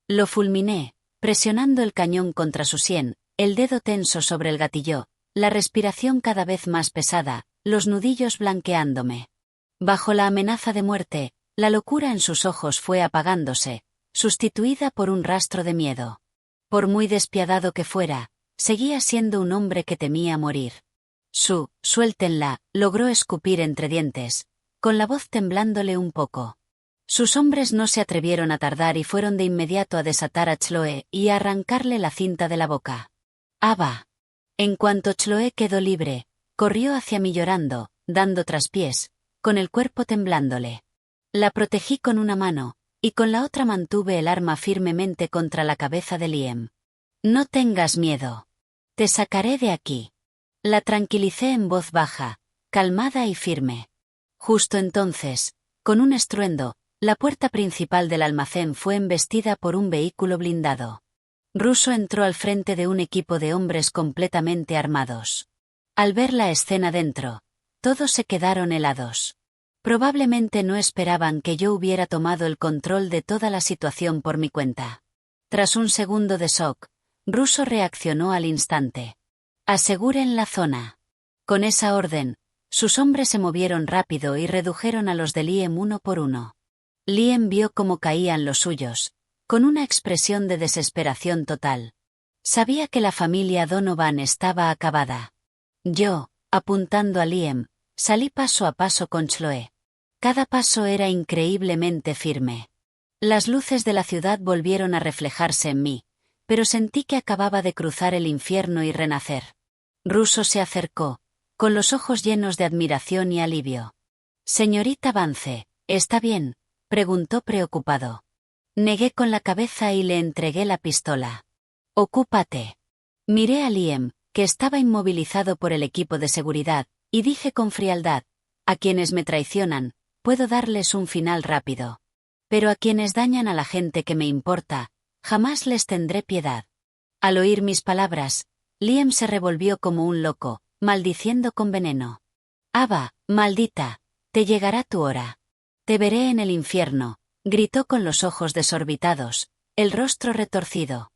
Lo fulminé, presionando el cañón contra su sien, el dedo tenso sobre el gatillo, la respiración cada vez más pesada, los nudillos blanqueándome. Bajo la amenaza de muerte, la locura en sus ojos fue apagándose, sustituida por un rastro de miedo. Por muy despiadado que fuera, seguía siendo un hombre que temía morir. Suéltenla, logró escupir entre dientes, con la voz temblándole un poco. Sus hombres no se atrevieron a tardar y fueron de inmediato a desatar a Chloe y a arrancarle la cinta de la boca. ¡Aba! En cuanto Chloe quedó libre, corrió hacia mí llorando, dando traspiés, con el cuerpo temblándole. La protegí con una mano, y con la otra mantuve el arma firmemente contra la cabeza de Liam. No tengas miedo. Te sacaré de aquí. La tranquilicé en voz baja, calmada y firme. Justo entonces, con un estruendo, la puerta principal del almacén fue embestida por un vehículo blindado. Russo entró al frente de un equipo de hombres completamente armados. Al ver la escena dentro, todos se quedaron helados. Probablemente no esperaban que yo hubiera tomado el control de toda la situación por mi cuenta. Tras un segundo de shock, Russo reaccionó al instante. Aseguren la zona. Con esa orden, sus hombres se movieron rápido y redujeron a los de Liam uno por uno. Liam vio cómo caían los suyos, con una expresión de desesperación total. Sabía que la familia Donovan estaba acabada. Yo, apuntando a Liam, salí paso a paso con Chloe. Cada paso era increíblemente firme. Las luces de la ciudad volvieron a reflejarse en mí, pero sentí que acababa de cruzar el infierno y renacer. Russo se acercó, con los ojos llenos de admiración y alivio. Señorita Vance, ¿está bien?, preguntó preocupado. Negué con la cabeza y le entregué la pistola. Ocúpate. Miré a Liam, que estaba inmovilizado por el equipo de seguridad, y dije con frialdad, a quienes me traicionan, puedo darles un final rápido. Pero a quienes dañan a la gente que me importa, jamás les tendré piedad. Al oír mis palabras, Liam se revolvió como un loco, maldiciendo con veneno. Aba, maldita, te llegará tu hora. Te veré en el infierno, gritó con los ojos desorbitados, el rostro retorcido.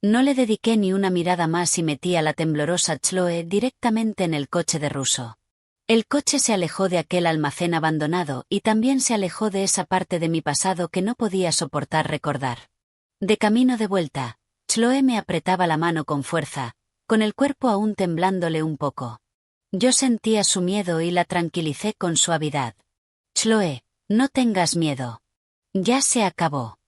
No le dediqué ni una mirada más y metí a la temblorosa Chloe directamente en el coche de Russo. El coche se alejó de aquel almacén abandonado y también se alejó de esa parte de mi pasado que no podía soportar recordar. De camino de vuelta, Chloe me apretaba la mano con fuerza, con el cuerpo aún temblándole un poco. Yo sentía su miedo y la tranquilicé con suavidad. Chloe, no tengas miedo. Ya se acabó.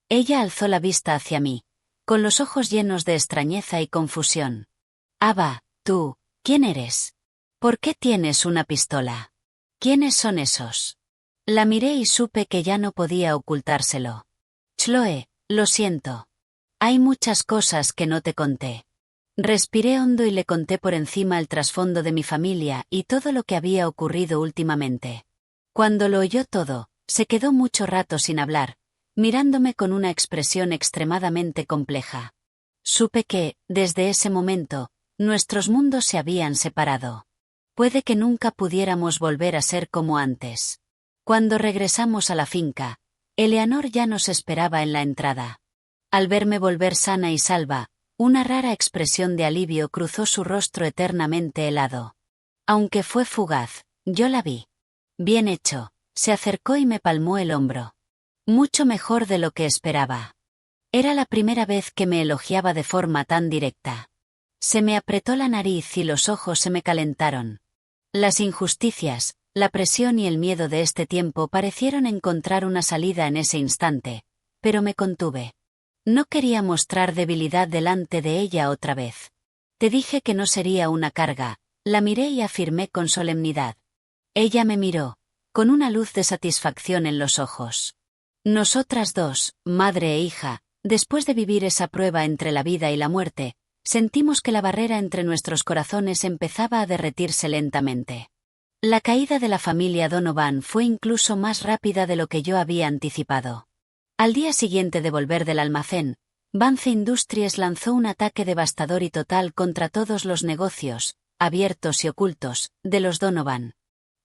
Ella alzó la vista hacia mí, con los ojos llenos de extrañeza y confusión. Ava, tú, ¿quién eres? ¿Por qué tienes una pistola? ¿Quiénes son esos? La miré y supe que ya no podía ocultárselo. Chloe, lo siento. Hay muchas cosas que no te conté. Respiré hondo y le conté por encima el trasfondo de mi familia y todo lo que había ocurrido últimamente. Cuando lo oyó todo, se quedó mucho rato sin hablar, mirándome con una expresión extremadamente compleja. Supe que, desde ese momento, nuestros mundos se habían separado. Puede que nunca pudiéramos volver a ser como antes. Cuando regresamos a la finca, Eleanor ya nos esperaba en la entrada. Al verme volver sana y salva, una rara expresión de alivio cruzó su rostro eternamente helado. Aunque fue fugaz, yo la vi. Bien hecho, se acercó y me palmó el hombro. Mucho mejor de lo que esperaba. Era la primera vez que me elogiaba de forma tan directa. Se me apretó la nariz y los ojos se me calentaron. Las injusticias, la presión y el miedo de este tiempo parecieron encontrar una salida en ese instante, pero me contuve. No quería mostrar debilidad delante de ella otra vez. Te dije que no sería una carga, la miré y afirmé con solemnidad. Ella me miró, con una luz de satisfacción en los ojos. Nosotras dos, madre e hija, después de vivir esa prueba entre la vida y la muerte, sentimos que la barrera entre nuestros corazones empezaba a derretirse lentamente. La caída de la familia Donovan fue incluso más rápida de lo que yo había anticipado. Al día siguiente de volver del almacén, Vance Industries lanzó un ataque devastador y total contra todos los negocios, abiertos y ocultos, de los Donovan.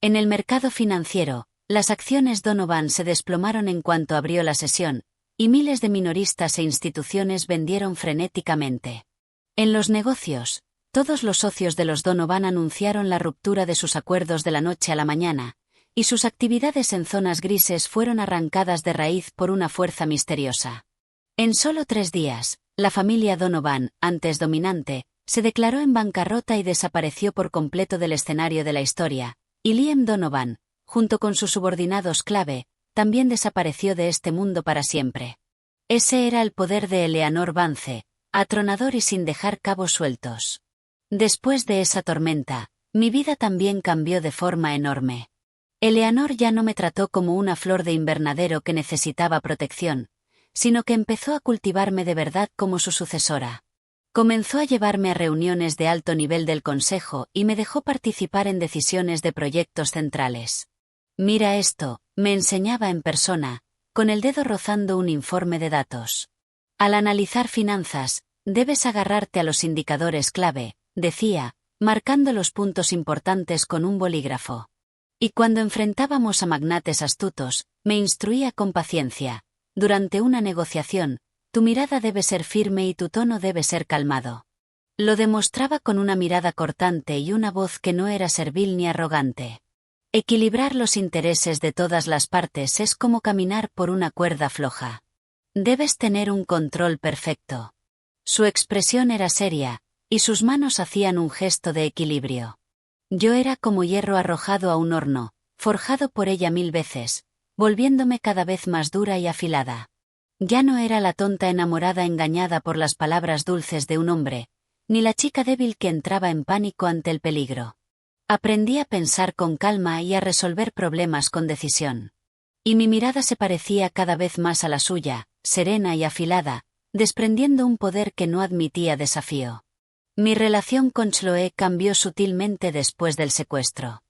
En el mercado financiero, las acciones Donovan se desplomaron en cuanto abrió la sesión, y miles de minoristas e instituciones vendieron frenéticamente. En los negocios, todos los socios de los Donovan anunciaron la ruptura de sus acuerdos de la noche a la mañana, y sus actividades en zonas grises fueron arrancadas de raíz por una fuerza misteriosa. En solo 3 días, la familia Donovan, antes dominante, se declaró en bancarrota y desapareció por completo del escenario de la historia, y Liam Donovan, junto con sus subordinados clave, también desapareció de este mundo para siempre. Ese era el poder de Eleanor Vance, atronador y sin dejar cabos sueltos. Después de esa tormenta, mi vida también cambió de forma enorme. Eleanor ya no me trató como una flor de invernadero que necesitaba protección, sino que empezó a cultivarme de verdad como su sucesora. Comenzó a llevarme a reuniones de alto nivel del consejo y me dejó participar en decisiones de proyectos centrales. Mira esto, me enseñaba en persona, con el dedo rozando un informe de datos. Al analizar finanzas, debes agarrarte a los indicadores clave, decía, marcando los puntos importantes con un bolígrafo. Y cuando enfrentábamos a magnates astutos, me instruía con paciencia. Durante una negociación, tu mirada debe ser firme y tu tono debe ser calmado. Lo demostraba con una mirada cortante y una voz que no era servil ni arrogante. Equilibrar los intereses de todas las partes es como caminar por una cuerda floja. Debes tener un control perfecto. Su expresión era seria, y sus manos hacían un gesto de equilibrio. Yo era como hierro arrojado a un horno, forjado por ella 1000 veces, volviéndome cada vez más dura y afilada. Ya no era la tonta enamorada engañada por las palabras dulces de un hombre, ni la chica débil que entraba en pánico ante el peligro. Aprendí a pensar con calma y a resolver problemas con decisión. Y mi mirada se parecía cada vez más a la suya, serena y afilada, desprendiendo un poder que no admitía desafío. Mi relación con Chloe cambió sutilmente después del secuestro.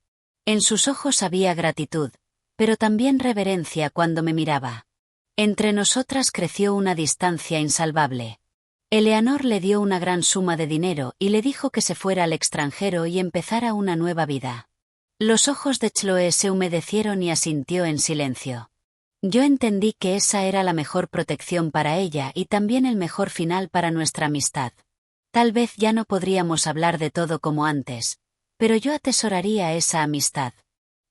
En sus ojos había gratitud, pero también reverencia cuando me miraba. Entre nosotras creció una distancia insalvable. Eleanor le dio una gran suma de dinero y le dijo que se fuera al extranjero y empezara una nueva vida. Los ojos de Chloe se humedecieron y asintió en silencio. Yo entendí que esa era la mejor protección para ella y también el mejor final para nuestra amistad. Tal vez ya no podríamos hablar de todo como antes, pero yo atesoraría esa amistad.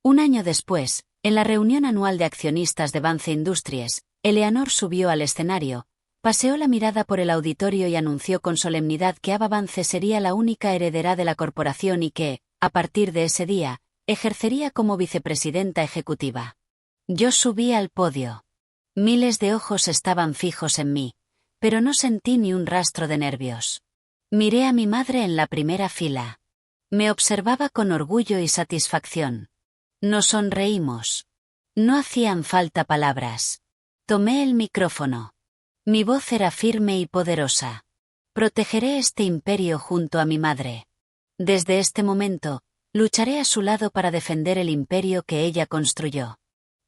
Un año después, en la reunión anual de accionistas de Vance Industries, Eleanor subió al escenario, paseó la mirada por el auditorio y anunció con solemnidad que Ava Vance sería la única heredera de la corporación y que, a partir de ese día, ejercería como vicepresidenta ejecutiva. Yo subí al podio. Miles de ojos estaban fijos en mí, pero no sentí ni un rastro de nervios. Miré a mi madre en la primera fila. Me observaba con orgullo y satisfacción. Nos sonreímos. No hacían falta palabras. Tomé el micrófono. Mi voz era firme y poderosa. Protegeré este imperio junto a mi madre. Desde este momento, lucharé a su lado para defender el imperio que ella construyó.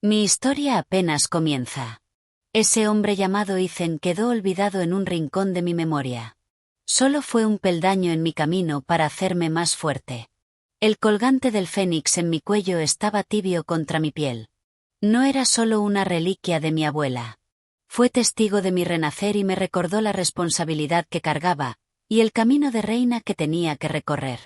Mi historia apenas comienza. Ese hombre llamado Ethan quedó olvidado en un rincón de mi memoria. Solo fue un peldaño en mi camino para hacerme más fuerte. El colgante del fénix en mi cuello estaba tibio contra mi piel. No era solo una reliquia de mi abuela. Fue testigo de mi renacer y me recordó la responsabilidad que cargaba, y el camino de reina que tenía que recorrer.